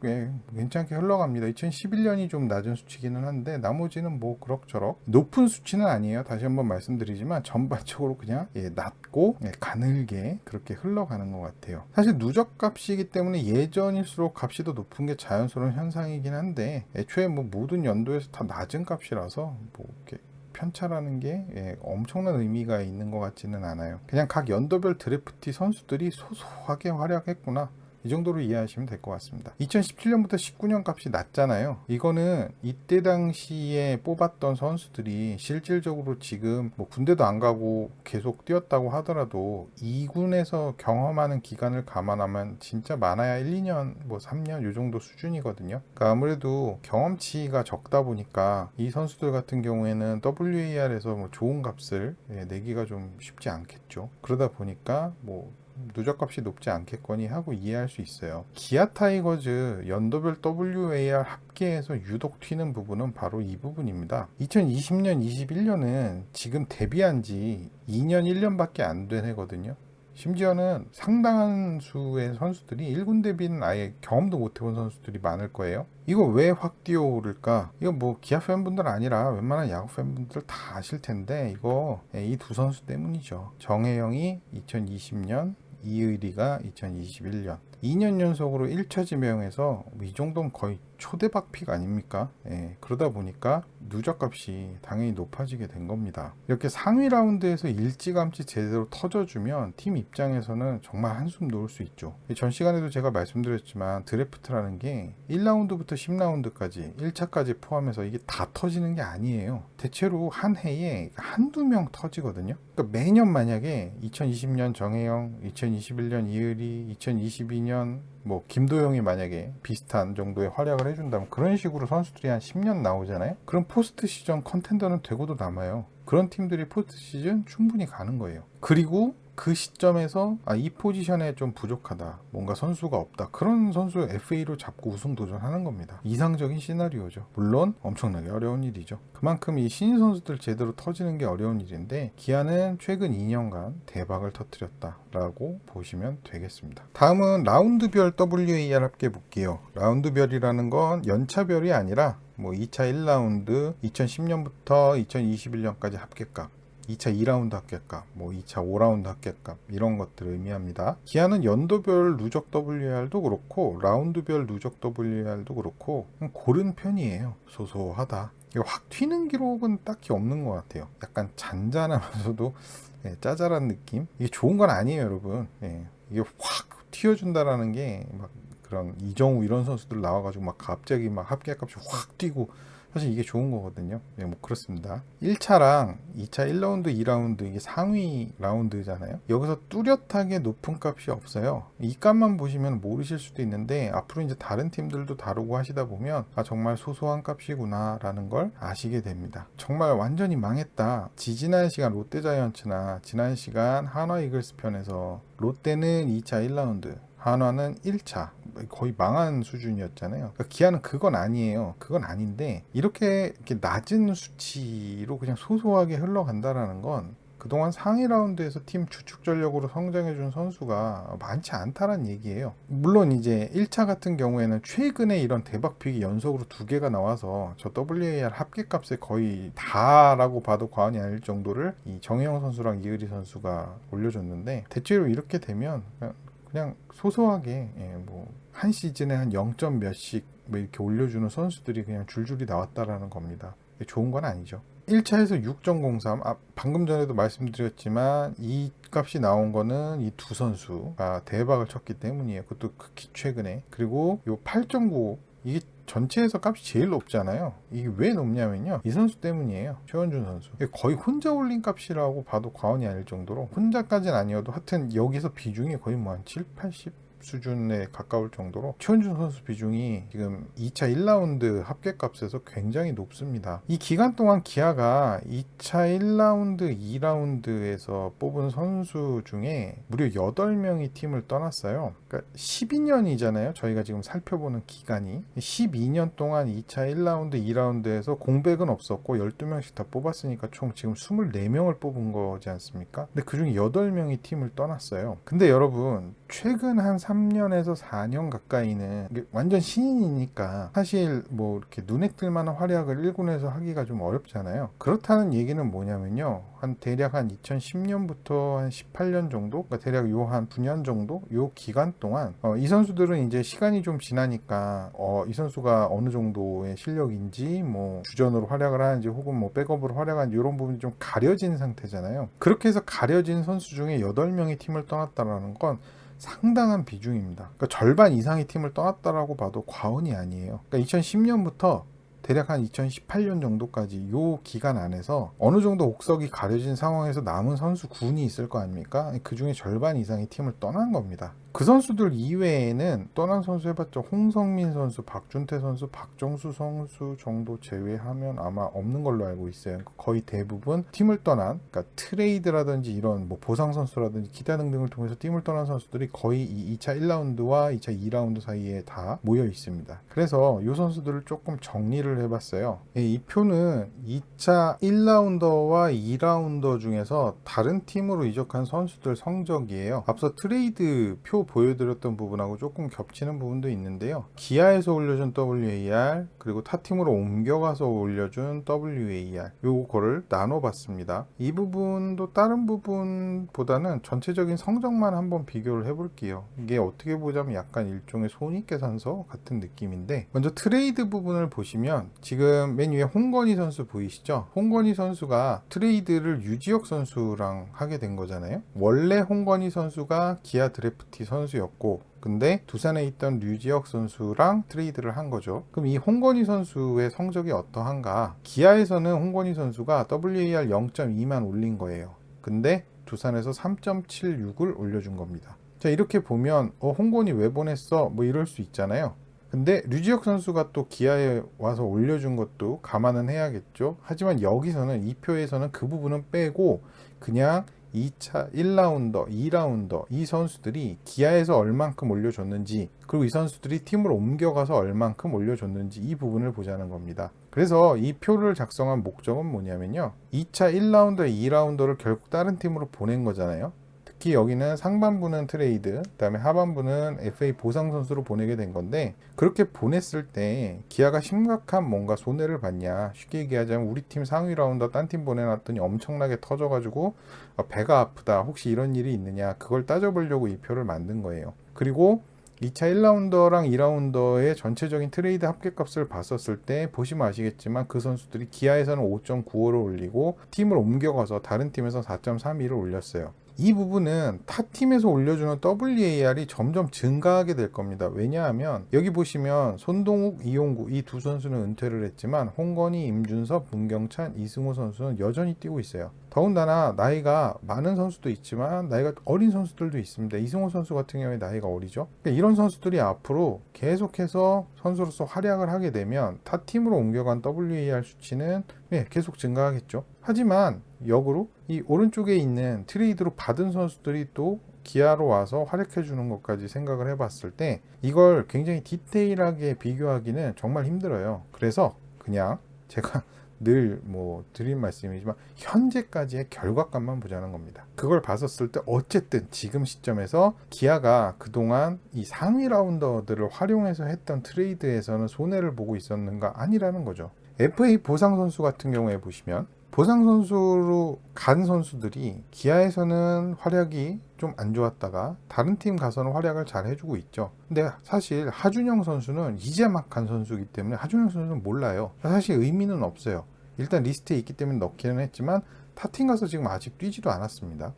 괜찮게 흘러갑니다. 2011년이 좀 낮은 수치기는 한데 나머지는 뭐 그럭저럭 높은 수치는 아니에요. 다시 한번 말씀드리지만 전반적으로 그냥 낮고 가늘게 그렇게 흘러가는 것 같아요. 사실 누적값이기 때문에 예전일수록 값이 더 높은 게 자연스러운 현상이긴 한데 애초에 뭐 모든 연도에서 다 낮은 값이라서 뭐 이렇게 편차라는 게 엄청난 의미가 있는 것 같지는 않아요. 그냥 각 연도별 드래프티 선수들이 소소하게 활약했구나, 이 정도로 이해하시면 될 것 같습니다. 2017년부터 19년 값이 낮잖아요. 이거는 이때 당시에 뽑았던 선수들이 실질적으로 지금 뭐 군대도 안 가고 계속 뛰었다고 하더라도 2군에서 경험하는 기간을 감안하면 진짜 많아야 1, 2년, 뭐 3년 요 정도 수준이거든요. 그러니까 아무래도 경험치가 적다 보니까 이 선수들 같은 경우에는 WAR에서 뭐 좋은 값을 내기가 좀 쉽지 않겠죠. 그러다 보니까 뭐 누적값이 높지 않겠거니 하고 이해할 수 있어요. 기아 타이거즈 연도별 WAR 합계에서 유독 튀는 부분은 바로 이 부분입니다. 2020년, 21년은 지금 데뷔한 지 2년, 1년밖에 안 된 해거든요. 심지어는 상당한 수의 선수들이 1군 데뷔는 아예 경험도 못 해본 선수들이 많을 거예요. 이거 왜 확 뛰어오를까? 이거 뭐 기아 팬분들 아니라 웬만한 야구 팬분들 다 아실 텐데 이거 이 두 선수 때문이죠. 정혜영이 2020년, 이의리가 2021년 2년 연속으로 1차 지명해서 이 정도면 거의 초대박 픽 아닙니까? 그러다 보니까 누적값이 당연히 높아지게 된 겁니다. 이렇게 상위 라운드에서 일찌감치 제대로 터져주면 팀 입장에서는 정말 한숨 놓을 수 있죠. 전 시간에도 제가 말씀드렸지만 드래프트라는 게 1라운드부터 10라운드까지 1차까지 포함해서 이게 다 터지는 게 아니에요. 대체로 한 해에 한두 명 터지거든요. 그러니까 매년 만약에 2020년 정혜영, 2021년 이의리, 2022년 뭐 김도영이 만약에 비슷한 정도의 활약을 해준다면 그런 식으로 선수들이 한 10년 나오잖아요. 그럼 포스트 시즌 컨텐더는 되고도 남아요. 그런 팀들이 포스트 시즌 충분히 가는 거예요. 그리고 그 시점에서 이 포지션에 좀 부족하다, 뭔가 선수가 없다, 그런 선수 FA로 잡고 우승 도전하는 겁니다. 이상적인 시나리오죠. 물론 엄청나게 어려운 일이죠. 그만큼 이 신인 선수들 제대로 터지는 게 어려운 일인데 기아는 최근 2년간 대박을 터뜨렸다라고 보시면 되겠습니다. 다음은 라운드별 WAR 합계 볼게요. 라운드별이라는 건 연차별이 아니라 뭐 2차 1라운드 2010년부터 2021년까지 합계값, 2차 2라운드 합계값, 뭐 2차 5라운드 합계값, 이런 것들을 의미합니다. 기아는 연도별 누적 WAR도 그렇고 라운드별 누적 WAR도 그렇고 고른 편이에요. 소소하다. 확 튀는 기록은 딱히 없는 것 같아요. 약간 잔잔하면서도 짜잘한 느낌. 이게 좋은 건 아니에요, 여러분. 이게 확 튀어준다라는 게 막 그런 이정우 이런 선수들 나와가지고 막 갑자기 막 합계값이 확 뛰고, 사실 이게 좋은 거거든요. 뭐 그렇습니다. 1차랑 2차 1라운드, 2라운드 이게 상위 라운드잖아요. 여기서 뚜렷하게 높은 값이 없어요. 이 값만 보시면 모르실 수도 있는데 앞으로 이제 다른 팀들도 다루고 하시다 보면 정말 소소한 값이구나 라는 걸 아시게 됩니다. 정말 완전히 망했다. 지난 시간 롯데자이언츠나 지난 시간 한화 이글스 편에서 롯데는 2차 1라운드, 한화는 1차 거의 망한 수준이었잖아요. 그러니까 기아는 그건 아니에요. 그건 아닌데 이렇게 낮은 수치로 그냥 소소하게 흘러간다라는 건 그동안 상위 라운드에서 팀 주축 전력으로 성장해준 선수가 많지 않다는 얘기예요. 물론 이제 1차 같은 경우에는 최근에 이런 대박픽이 연속으로 2개가 나와서 저 WAR 합계값에 거의 다라고 봐도 과언이 아닐 정도를 이 정혜영 선수랑 이의리 선수가 올려줬는데, 대체로 이렇게 되면 그냥 소소하게 뭐 한 시즌에 한 0점 몇씩 뭐 이렇게 올려주는 선수들이 그냥 줄줄이 나왔다라는 겁니다. 좋은 건 아니죠. 1차에서 6.03, 방금 전에도 말씀드렸지만 이 값이 나온 거는 이 두 선수가 대박을 쳤기 때문이에요. 그것도 극히 최근에. 그리고 요 8.95, 이게 전체에서 값이 제일 높잖아요. 이게 왜 높냐면요, 이 선수 때문이에요. 최원준 선수. 거의 혼자 올린 값이라고 봐도 과언이 아닐 정도로, 혼자까지는 아니어도 하여튼 여기서 비중이 거의 뭐 한 7, 80 수준에 가까울 정도로 최원준 선수 비중이 지금 2차 1라운드 합계값에서 굉장히 높습니다. 이 기간 동안 기아가 2차 1라운드, 2라운드에서 뽑은 선수 중에 무려 8명이 팀을 떠났어요. 그러니까 12년이잖아요. 저희가 지금 살펴보는 기간이 12년 동안 2차 1라운드, 2라운드에서 공백은 없었고 12명씩 다 뽑았으니까 총 지금 24명을 뽑은 거지 않습니까? 근데 그중에 8명이 팀을 떠났어요. 근데 여러분, 최근 한 3년에서 4년 가까이는 완전 신인이니까 사실 뭐 이렇게 눈에 띌 만한 활약을 1군에서 하기가 좀 어렵잖아요. 그렇다는 얘기는 뭐냐면요, 대략 한 2010년부터 한 18년 정도, 그러니까 대략 요 한 9년 정도, 요 기간 동안 이 선수들은 이제 시간이 좀 지나니까 이 선수가 어느 정도의 실력인지, 뭐 주전으로 활약을 하는지 혹은 뭐 백업으로 활약하는지 이런 부분이 좀 가려진 상태잖아요. 그렇게 해서 가려진 선수 중에 8명이 팀을 떠났다라는 건 상당한 비중입니다. 그러니까 절반 이상의 팀을 떠났다라고 봐도 과언이 아니에요. 그러니까 2010년부터 대략 한 2018년 정도까지 요 기간 안에서 어느 정도 옥석이 가려진 상황에서 남은 선수 군이 있을 거 아닙니까? 그 중에 절반 이상의 팀을 떠난 겁니다. 그 선수들 이외에는 떠난 선수 해봤자 홍성민 선수, 박준태 선수, 박정수 선수 정도 제외하면 아마 없는 걸로 알고 있어요. 거의 대부분 팀을 떠난, 그러니까 트레이드라든지 이런 뭐 보상 선수라든지 기타 등등을 통해서 팀을 떠난 선수들이 거의 이 2차 1라운드와 2차 2라운드 사이에 다 모여 있습니다. 그래서 이 선수들을 조금 정리를 해봤어요. 이 표는 2차 1라운더와 2라운더 중에서 다른 팀으로 이적한 선수들 성적이에요. 앞서 트레이드 표 보여드렸던 부분하고 조금 겹치는 부분도 있는데요. 기아에서 올려준 WAR, 그리고 타 팀으로 옮겨가서 올려준 WAR, 요거를 나눠봤습니다. 이 부분도 다른 부분보다는 전체적인 성적만 한번 비교를 해볼게요. 이게 어떻게 보자면 약간 일종의 손익계산서 같은 느낌인데, 먼저 트레이드 부분을 보시면 지금 맨 위에 홍건희 선수 보이시죠? 홍건희 선수가 트레이드를 유지혁 선수랑 하게 된 거잖아요. 원래 홍건희 선수가 기아 드래프티 선수였고, 근데 두산에 있던 류지혁 선수랑 트레이드를 한 거죠. 그럼 이 홍건희 선수의 성적이 어떠한가? 기아에서는 홍건희 선수가 WAR 0.2만 올린 거예요. 근데 두산에서 3.76을 올려준 겁니다. 자, 이렇게 보면 홍건희 왜 보냈어? 뭐 이럴 수 있잖아요. 근데 류지혁 선수가 또 기아에 와서 올려준 것도 감안은 해야겠죠. 하지만 여기서는 이 표에서는 그 부분은 빼고 그냥 2차 1라운더, 2라운더 이 선수들이 기아에서 얼만큼 올려줬는지, 그리고 이 선수들이 팀으로 옮겨가서 얼만큼 올려줬는지 이 부분을 보자는 겁니다. 그래서 이 표를 작성한 목적은 뭐냐면요, 2차 1라운더, 2라운더를 결국 다른 팀으로 보낸 거잖아요. 특히 여기는 상반부는 트레이드, 그다음에 하반부는 FA 보상 선수로 보내게 된 건데, 그렇게 보냈을 때 기아가 심각한 뭔가 손해를 봤냐, 쉽게 얘기하자면 우리 팀 상위 라운더 딴 팀 보내놨더니 엄청나게 터져가지고 배가 아프다, 혹시 이런 일이 있느냐, 그걸 따져보려고 이 표를 만든 거예요. 그리고 2차 1라운더랑 2라운더의 전체적인 트레이드 합계값을 봤었을 때 보시면 아시겠지만 그 선수들이 기아에서는 5.95를 올리고 팀을 옮겨가서 다른 팀에서 4.32를 올렸어요. 이 부분은 타 팀에서 올려주는 WAR이 점점 증가하게 될 겁니다. 왜냐하면 여기 보시면 손동욱, 이용구 이 두 선수는 은퇴를 했지만 홍건희, 임준섭, 문경찬, 이승우 선수는 여전히 뛰고 있어요. 더군다나 나이가 많은 선수도 있지만 나이가 어린 선수들도 있습니다. 이승우 선수 같은 경우에 나이가 어리죠. 이런 선수들이 앞으로 계속해서 선수로서 활약을 하게 되면 타 팀으로 옮겨간 WAR 수치는 계속 증가하겠죠. 하지만 역으로 이 오른쪽에 있는 트레이드로 받은 선수들이 또 기아로 와서 활약해 주는 것까지 생각을 해봤을 때 이걸 굉장히 디테일하게 비교하기는 정말 힘들어요. 그래서 그냥 제가 늘 드린 말씀이지만 현재까지의 결과값만 보자는 겁니다. 그걸 봤었을 때 어쨌든 지금 시점에서 기아가 그동안 이 상위 라운더들을 활용해서 했던 트레이드에서는 손해를 보고 있었는가, 아니라는 거죠. FA 보상 선수 같은 경우에 보시면 보상 선수로 간 선수들이 기아에서는 활약이 좀 안 좋았다가 다른 팀 가서는 활약을 잘 해주고 있죠. 근데 사실 하준영 선수는 이제 막 간 선수이기 때문에 하준영 선수는 몰라요. 사실 의미는 없어요. 일단 리스트에 있기 때문에 넣기는 했지만 타팀 가서 지금 아직 뛰지도 않았습니다.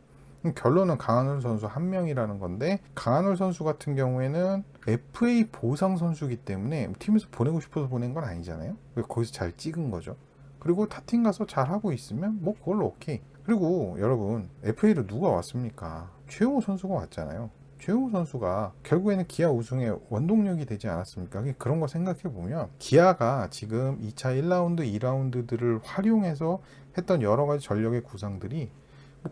결론은 강한울 선수 한 명이라는 건데, 강한울 선수 같은 경우에는 FA 보상 선수이기 때문에 팀에서 보내고 싶어서 보낸 건 아니잖아요. 거기서 잘 찍은 거죠. 그리고 타팀 가서 잘하고 있으면 그걸로 오케이. 그리고 여러분, FA로 누가 왔습니까? 최용호 선수가 왔잖아요. 최용호 선수가 결국에는 기아 우승의 원동력이 되지 않았습니까? 그런 거 생각해 보면 기아가 지금 2차 1라운드, 2라운드들을 활용해서 했던 여러 가지 전력의 구상들이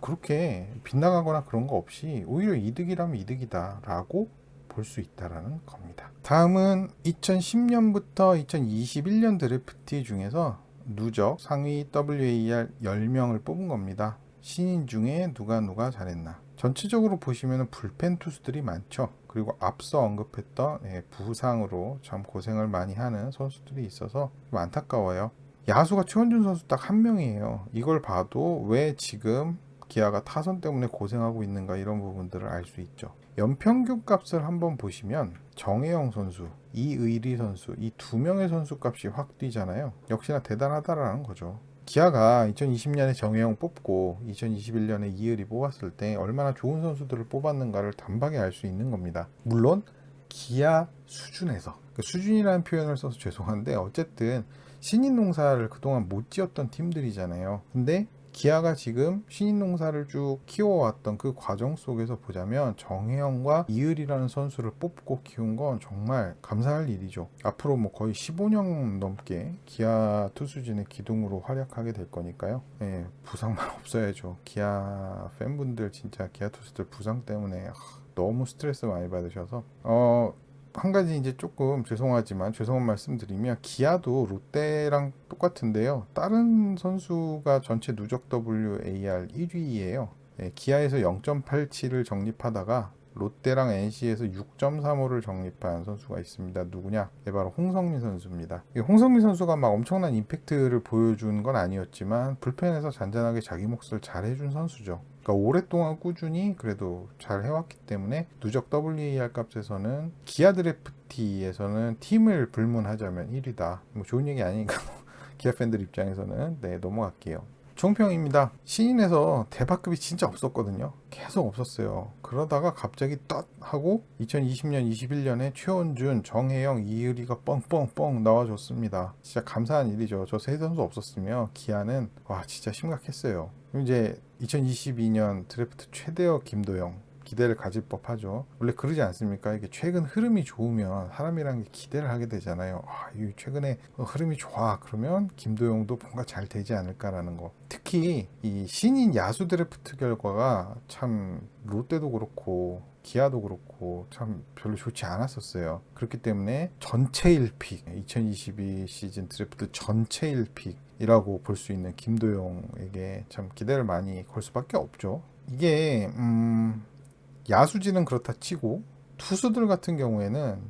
그렇게 빗나가거나 그런 거 없이 오히려 이득이라면 이득이다라고 볼 수 있다라는 겁니다. 다음은 2010년부터 2021년 드래프트 중에서 누적 상위 WAR 10명을 뽑은 겁니다. 신인 중에 누가 잘했나. 전체적으로 보시면 불펜 투수들이 많죠. 그리고 앞서 언급했던 부상으로 참 고생을 많이 하는 선수들이 있어서 좀 안타까워요. 야수가 최원준 선수 딱 한 명이에요. 이걸 봐도 왜 지금 기아가 타선 때문에 고생하고 있는가, 이런 부분들을 알 수 있죠. 연평균 값을 한번 보시면 정혜영 선수, 이의리 선수 이 두 명의 선수 값이 확 뛰잖아요. 역시나 대단하다라는 거죠. 기아가 2020년에 정혜영 뽑고 2021년에 이의리 뽑았을 때 얼마나 좋은 선수들을 뽑았는가를 단박에 알 수 있는 겁니다. 물론 기아 수준에서, 수준이라는 표현을 써서 죄송한데 어쨌든 신인 농사를 그동안 못 지었던 팀들이잖아요. 근데 기아가 지금 신인 농사를 쭉 키워왔던 그 과정 속에서 보자면 정혜영과 이을이라는 선수를 뽑고 키운 건 정말 감사할 일이죠. 앞으로 거의 15년 넘게 기아 투수진의 기둥으로 활약하게 될 거니까요. 부상만 없어야죠. 기아 팬분들 진짜 기아 투수들 부상 때문에 너무 스트레스 많이 받으셔서 한 가지 이제 조금 죄송하지만 죄송한 말씀 드리면, 기아도 롯데랑 똑같은데요. 다른 선수가 전체 누적 WAR 1위예요. 기아에서 0.87을 적립하다가 롯데랑 NC에서 6.35를 적립한 선수가 있습니다. 누구냐? 바로 홍성민 선수입니다. 홍성민 선수가 막 엄청난 임팩트를 보여준 건 아니었지만 불펜에서 잔잔하게 자기 몫을 잘 해준 선수죠. 그러니까 오랫동안 꾸준히 그래도 잘 해왔기 때문에 누적 WAR 값에서는 기아 드래프티에서는 팀을 불문하자면 1위다. 좋은 얘기 아니니까 기아 팬들 입장에서는 넘어갈게요. 총평입니다. 신인에서 대박급이 진짜 없었거든요. 계속 없었어요. 그러다가 갑자기 떴 하고 2020년, 21년에 최원준, 정혜영, 이의리가 뻥뻥뻥 나와줬습니다. 진짜 감사한 일이죠. 저 세 선수 없었으면 기아는 진짜 심각했어요. 이제 2022년 드래프트 최대어 김도영 기대를 가질 법하죠. 원래 그러지 않습니까? 이게 최근 흐름이 좋으면 사람이란 게 기대를 하게 되잖아요. 이 최근에 흐름이 좋아. 그러면 김도영도 뭔가 잘 되지 않을까라는 거. 특히 이 신인 야수 드래프트 결과가 참 롯데도 그렇고 기아도 그렇고 참 별로 좋지 않았었어요. 그렇기 때문에 전체 1픽, 2022 시즌 드래프트 전체 1픽이라고 볼 수 있는 김도영에게 참 기대를 많이 걸 수밖에 없죠. 이게 야수진은 그렇다 치고 투수들 같은 경우에는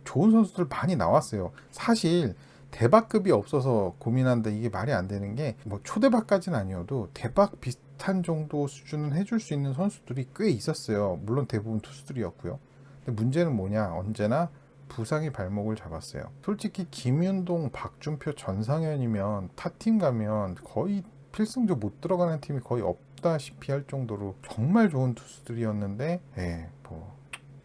좋은 선수들 많이 나왔어요. 사실 대박급이 없어서 고민한데 이게 말이 안 되는 게 뭐 초대박까지는 아니어도 대박 비슷한 정도 수준은 해줄 수 있는 선수들이 꽤 있었어요. 물론 대부분 투수들이었고요. 근데 문제는 뭐냐? 언제나 부상이 발목을 잡았어요. 솔직히 김윤동, 박준표, 전상현이면 타팀 가면 거의 필승조 못 들어가는 팀이 거의 없다시피 할 정도로 정말 좋은 투수들이었는데 뭐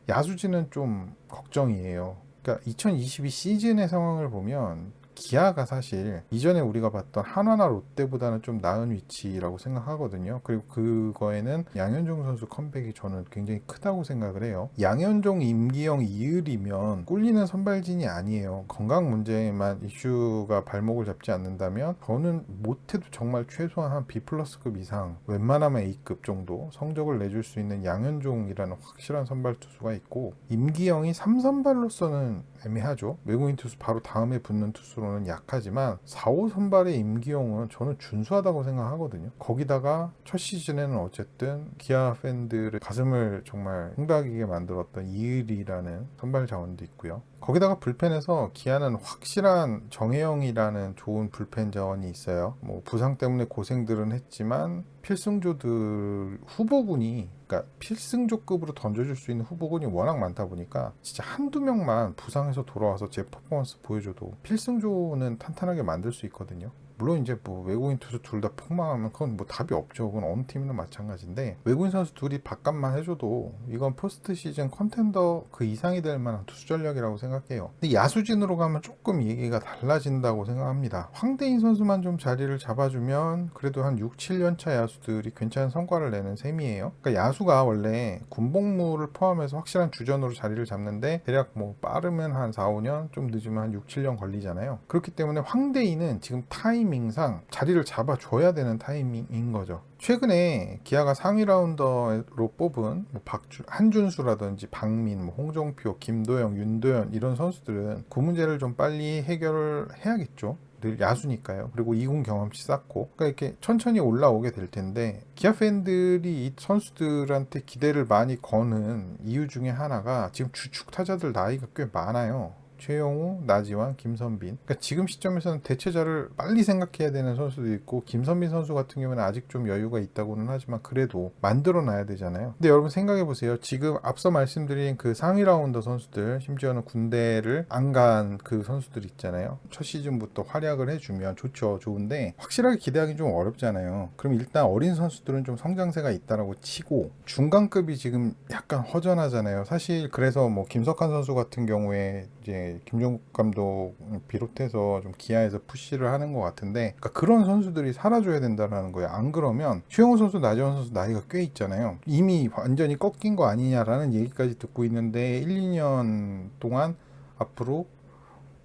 야수진은 좀 걱정이에요. 그러니까 2022 시즌의 상황을 보면 기아가 사실 이전에 우리가 봤던 한화나 롯데보다는 좀 나은 위치라고 생각하거든요. 그리고 그거에는 양현종 선수 컴백이 저는 굉장히 크다고 생각을 해요. 양현종, 임기영, 이을이면 꿀리는 선발진이 아니에요. 건강 문제에만 이슈가 발목을 잡지 않는다면 저는 못해도 정말 최소한 한 B+급 이상, 웬만하면 A급 정도 성적을 내줄 수 있는 양현종이라는 확실한 선발 투수가 있고, 임기영이 3선발로서는 애매하죠. 외국인 투수 바로 다음에 붙는 투수로는 약하지만 4, 5 선발의 임기용은 저는 준수하다고 생각하거든요. 거기다가 첫 시즌에는 어쨌든 기아 팬들의 가슴을 정말 흥박이게 만들었던 이을이라는 선발 자원도 있고요. 거기다가 불펜에서 기아는 확실한 정혜영이라는 좋은 불펜 자원이 있어요. 뭐 부상 때문에 고생들은 했지만 필승조들 후보군이, 그러니까 필승조급으로 던져줄 수 있는 후보군이 워낙 많다 보니까 진짜 한두 명만 부상해서 돌아와서 제 퍼포먼스 보여줘도 필승조는 탄탄하게 만들 수 있거든요. 물론 이제 뭐 외국인 투수 둘 다 폭망하면 그건 뭐 답이 없죠. 그건 어느 팀이나 마찬가지인데 외국인 선수 둘이 바깥만 해줘도 이건 포스트 시즌 컨텐더 그 이상이 될 만한 투수 전력이라고 생각해요. 근데 야수진으로 가면 조금 얘기가 달라진다고 생각합니다. 황대인 선수만 좀 자리를 잡아주면 그래도 한 6, 7년차 야수들이 괜찮은 성과를 내는 셈이에요. 그러니까 야수가 원래 군복무를 포함해서 확실한 주전으로 자리를 잡는데 대략 뭐 빠르면 한 4, 5년, 좀 늦으면 한 6, 7년 걸리잖아요. 그렇기 때문에 황대인은 지금 타이밍상 자리를 잡아줘야 되는 타이밍인 거죠. 최근에 기아가 상위 라운더로 뽑은 뭐 한준수라든지 박민, 뭐 홍정표, 김도영, 윤도현 이런 선수들은 그 문제를 좀 빨리 해결을 해야겠죠. 늘 야수니까요. 그리고 2군 경험치 쌓고 그러니까 이렇게 천천히 올라오게 될 텐데 기아 팬들이 이 선수들한테 기대를 많이 거는 이유 중에 하나가 지금 주축 타자들 나이가 꽤 많아요. 최영우, 나지완, 김선빈. 그러니까 지금 시점에서는 대체자를 빨리 생각해야 되는 선수도 있고 김선빈 선수 같은 경우는 아직 좀 여유가 있다고는 하지만 그래도 만들어 놔야 되잖아요. 근데 여러분 생각해 보세요. 지금 앞서 말씀드린 그 상위 라운더 선수들, 심지어는 군대를 안 간 그 선수들 있잖아요. 첫 시즌부터 활약을 해주면 좋죠. 좋은데 확실하게 기대하기 좀 어렵잖아요. 그럼 일단 어린 선수들은 좀 성장세가 있다라고 치고 중간급이 지금 약간 허전하잖아요. 사실 그래서 뭐 김석환 선수 같은 경우에 이제 김종국 감독 비롯해서 좀 기아에서 푸시를 하는 것 같은데, 그러니까 그런 선수들이 사라져야 된다는 거예요. 안 그러면 최영우 선수, 나지원 선수 나이가 꽤 있잖아요. 이미 완전히 꺾인 거 아니냐라는 얘기까지 듣고 있는데 1, 2년 동안 앞으로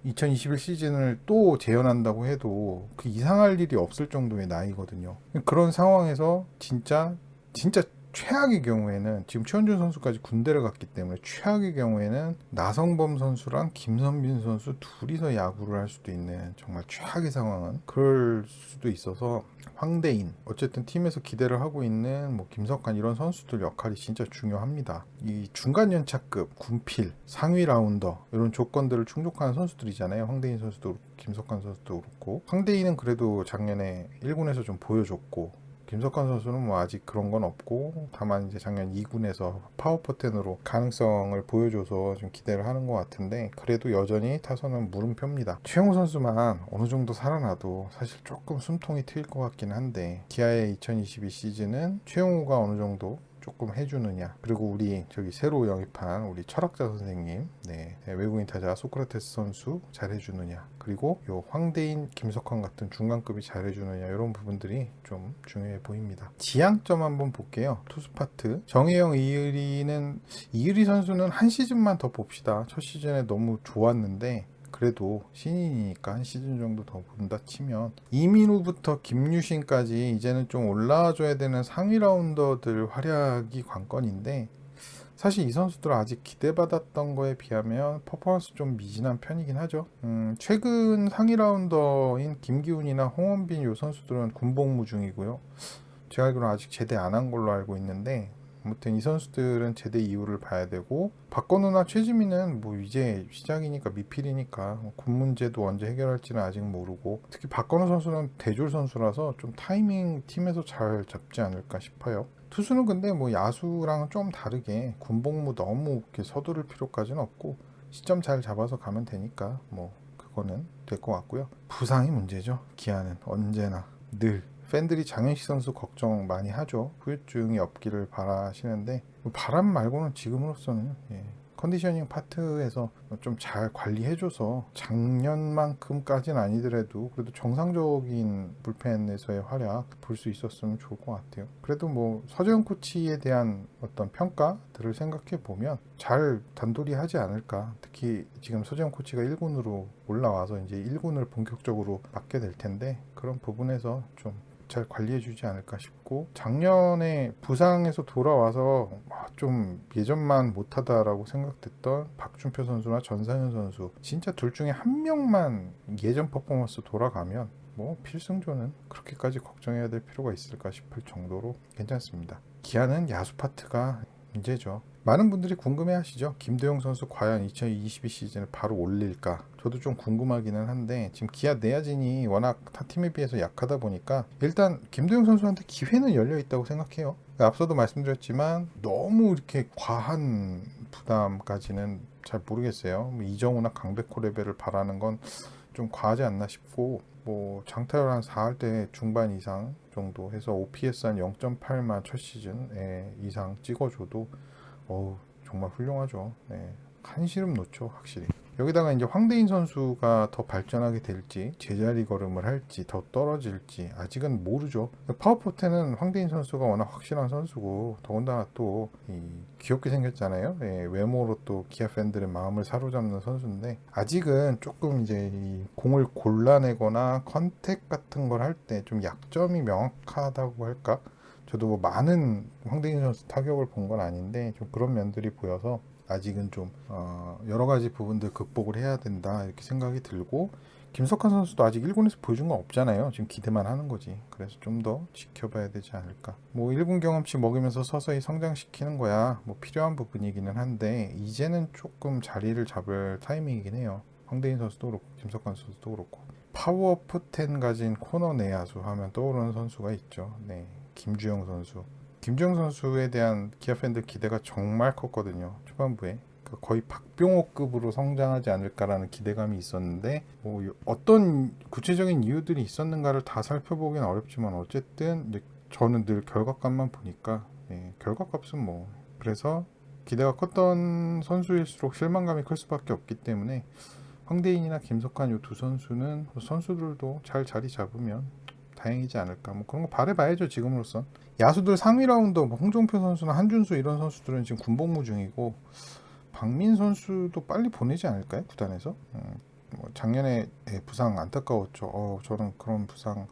2021 시즌을 또 재현한다고 해도 그 이상할 일이 없을 정도의 나이거든요. 그런 상황에서 진짜 최악의 경우에는 지금 최원준 선수까지 군대를 갔기 때문에 최악의 경우에는 나성범 선수랑 김선빈 선수 둘이서 야구를 할 수도 있는 정말 최악의 상황은 그럴 수도 있어서 황대인, 어쨌든 팀에서 기대를 하고 있는 뭐 김석환 이런 선수들 역할이 진짜 중요합니다. 이 중간 연차급, 군필, 상위 라운더 이런 조건들을 충족하는 선수들이잖아요. 황대인 선수도 그렇고 김석환 선수도 그렇고. 황대인은 그래도 작년에 1군에서 좀 보여줬고 김석환 선수는 뭐 아직 그런 건 없고 다만 이제 작년 2군에서 파워포텐으로 가능성을 보여줘서 좀 기대를 하는 것 같은데 그래도 여전히 타선은 물음표입니다. 최영우 선수만 어느 정도 살아나도 사실 조금 숨통이 트일 것 같긴 한데 기아의 2022 시즌은 최영우가 어느 정도 조금 해주느냐. 그리고 우리 저기 새로 영입한 우리 철학자 선생님, 외국인 타자 소크라테스 선수 잘해주느냐. 그리고 요 황대인, 김석환 같은 중간급이 잘해주느냐. 이런 부분들이 좀 중요해 보입니다. 지향점 한번 볼게요. 투수 파트. 정혜영, 이의리 선수는 한 시즌만 더 봅시다. 첫 시즌에 너무 좋았는데 그래도 신인이니까 한 시즌 정도 더 본다 치면 이민우부터 김유신까지 이제는 좀 올라와줘야 되는 상위 라운더들 활약이 관건인데 사실 이 선수들 아직 기대받았던 거에 비하면 퍼포먼스 좀 미진한 편이긴 하죠. 최근 상위 라운더인 김기훈이나 홍원빈 요 선수들은 군복무 중이고요. 제가 알기로는 아직 제대 안 한 걸로 알고 있는데 아무튼 이 선수들은 제대 이후를 봐야 되고 박건우나 최지민은 뭐 이제 시작이니까 미필이니까 군 문제도 언제 해결할지는 아직 모르고 특히 박건우 선수는 대졸 선수라서 좀 타이밍 팀에서 잘 잡지 않을까 싶어요. 투수는 근데 뭐 야수랑은 좀 다르게 군복무 너무 이렇게 서두를 필요까지는 없고 시점 잘 잡아서 가면 되니까 뭐 그거는 될 것 같고요. 부상이 문제죠. 기아는 언제나 늘 팬들이 장현식 선수 걱정 많이 하죠. 후유증이 없기를 바라시는데 바람 말고는 지금으로서는 컨디셔닝 파트에서 좀 잘 관리해줘서 작년만큼까지는 아니더라도 그래도 정상적인 불펜에서의 활약 볼 수 있었으면 좋을 것 같아요. 그래도 뭐 서재훈 코치에 대한 어떤 평가들을 생각해 보면 잘 단돌이 하지 않을까. 특히 지금 서재훈 코치가 1군으로 올라와서 이제 1군을 본격적으로 맡게 될 텐데 그런 부분에서 좀 잘 관리해주지 않을까 싶고 작년에 부상에서 돌아와서 좀 예전만 못하다라고 생각됐던 박준표 선수나 전상현 선수 진짜 둘 중에 한 명만 예전 퍼포먼스 돌아가면 뭐 필승조는 그렇게까지 걱정해야 될 필요가 있을까 싶을 정도로 괜찮습니다. 기아는 야수 파트가 문제죠. 많은 분들이 궁금해 하시죠. 김도영 선수 과연 2022 시즌에 바로 올릴까? 저도 좀 궁금하기는 한데 지금 기아 내야진이 워낙 타 팀에 비해서 약하다 보니까 일단 김도영 선수한테 기회는 열려 있다고 생각해요. 앞서도 말씀드렸지만 너무 이렇게 과한 부담까지는 잘 모르겠어요. 뭐 이정우나 강백호 레벨을 바라는 건 좀 과하지 않나 싶고 뭐 장타율 한 4할 때 중반 이상 정도 해서 OPS 한 0.8만 첫 시즌에 이상 찍어줘도 정말 훌륭하죠. 한시름 놓죠, 확실히. 여기다가 이제 황대인 선수가 더 발전하게 될지 제자리 걸음을 할지 더 떨어질지 아직은 모르죠. 파워포텐은 황대인 선수가 워낙 확실한 선수고 더군다나 또 귀엽게 생겼잖아요. 외모로 또 기아 팬들의 마음을 사로잡는 선수인데 아직은 조금 이제 이 공을 골라내거나 컨택 같은 걸 할 때 좀 약점이 명확하다고 할까? 저도 뭐 많은 황대인 선수 타격을 본 건 아닌데 좀 그런 면들이 보여서 아직은 좀 여러 가지 부분들 극복을 해야 된다 이렇게 생각이 들고 김석환 선수도 아직 1군에서 보여준 건 없잖아요. 지금 기대만 하는 거지. 그래서 좀 더 지켜봐야 되지 않을까. 뭐 1군 경험치 먹이면서 서서히 성장시키는 거야 뭐 필요한 부분이기는 한데 이제는 조금 자리를 잡을 타이밍이긴 해요. 황대인 선수도 그렇고 김석환 선수도 그렇고 파워 포텐 가진 코너 내야수 하면 떠오르는 선수가 있죠. 김주영 선수. 김주영 선수에 대한 기아 팬들 기대가 정말 컸거든요. 초반부에. 거의 박병호급으로 성장하지 않을까라는 기대감이 있었는데 뭐 어떤 구체적인 이유들이 있었는가를 다 살펴보기는 어렵지만 어쨌든 저는 늘 결과값만 보니까 결과값은 뭐 그래서 기대가 컸던 선수일수록 실망감이 클 수밖에 없기 때문에 황대인이나 김석환 이 두 선수는 선수들도 잘 자리 잡으면 다행이지 않을까. 뭐 그런 거 바라봐야죠 지금으로선. 야수들 상위 라운더 뭐 홍종표 선수나 한준수 이런 선수들은 지금 군복무 중이고 박민 선수도 빨리 보내지 않을까요 구단에서? 뭐 작년에 부상 안타까웠죠. 저는 그런 부상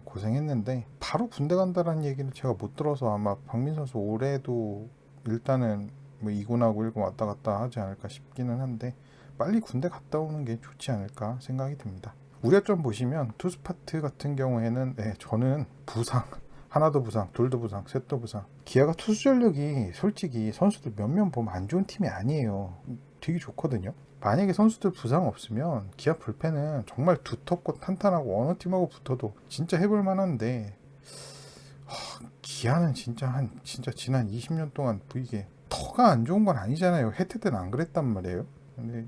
고생했는데 바로 군대 간다라는 얘기는 제가 못 들어서 아마 박민 선수 올해도 일단은 뭐 2군하고 1군 왔다 갔다 하지 않을까 싶기는 한데 빨리 군대 갔다 오는 게 좋지 않을까 생각이 듭니다. 우려점 보시면 투수 파트 같은 경우에는 저는 부상 하나도 부상, 둘도 부상, 셋도 부상. 기아가 투수 전력이 솔직히 선수들 몇몇 보면 안 좋은 팀이 아니에요. 되게 좋거든요. 만약에 선수들 부상 없으면 기아 불펜은 정말 두텁고 탄탄하고 어느 팀하고 붙어도 진짜 해볼 만한데 기아는 진짜 지난 20년 동안 이게 터가 안 좋은 건 아니잖아요. 해태 때는 안 그랬단 말이에요. 근데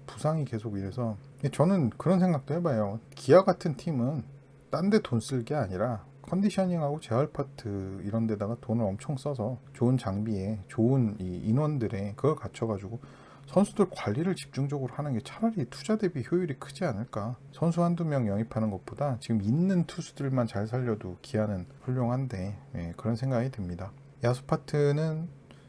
부상이 계속 이래서 저는 그런 생각도 해봐요. 기아 같은 팀은 딴 데 돈 쓸 게 아니라 컨디셔닝하고 재활 파트 이런 데다가 돈을 엄청 써서 좋은 장비에 좋은 이 인원들에 그걸 갖춰가지고 선수들 관리를 집중적으로 하는 게 차라리 투자 대비 효율이 크지 않을까. 선수 한두 명 영입하는 것보다 지금 있는 투수들만 잘 살려도 기아는 훌륭한데, 그런 생각이 듭니다. 야수 파트는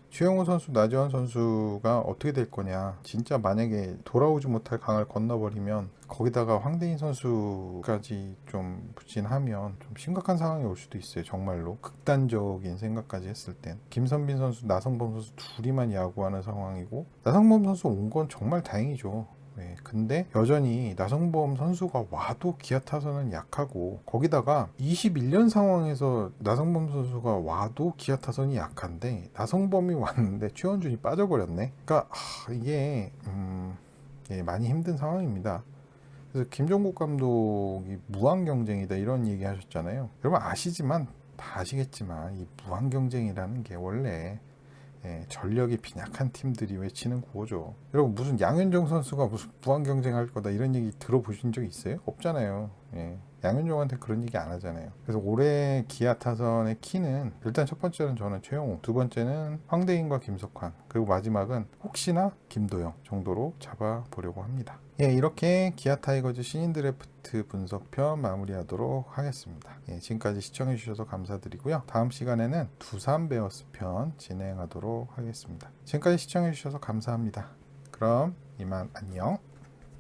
주영호 선수, 나지원 선수가 어떻게 될 거냐. 진짜 만약에 돌아오지 못할 강을 건너버리면 거기다가 황대인 선수까지 좀 부진하면 좀 심각한 상황이 올 수도 있어요. 정말로 극단적인 생각까지 했을 땐 김선빈 선수, 나성범 선수 둘이만 야구하는 상황이고, 나성범 선수 온 건 정말 다행이죠. 근데 여전히 나성범 선수가 와도 기아 타선은 약하고, 거기다가 21년 상황에서 나성범 선수가 와도 기아 타선이 약한데 나성범이 왔는데 최원준이 빠져버렸네. 그러니까 이게 많이 힘든 상황입니다. 그래서 김종국 감독이 무한 경쟁이다 이런 얘기 하셨잖아요. 여러분 아시지만 다 아시겠지만 이 무한 경쟁이라는 게 원래 전력이 빈약한 팀들이 외치는 구호죠. 여러분 무슨 양현종 선수가 무슨 무한 경쟁할 거다 이런 얘기 들어보신 적 있어요? 없잖아요. 양현종한테 그런 얘기 안 하잖아요. 그래서 올해 기아 타선의 키는 일단 첫 번째는 저는 최영우, 두 번째는 황대인과 김석환, 그리고 마지막은 혹시나 김도영 정도로 잡아보려고 합니다. 이렇게 기아 타이거즈 신인 드래프트 분석편 마무리하도록 하겠습니다. 지금까지 시청해주셔서 감사드리고요. 다음 시간에는 두산 베어스 편 진행하도록 하겠습니다. 지금까지 시청해주셔서 감사합니다. 그럼 이만 안녕.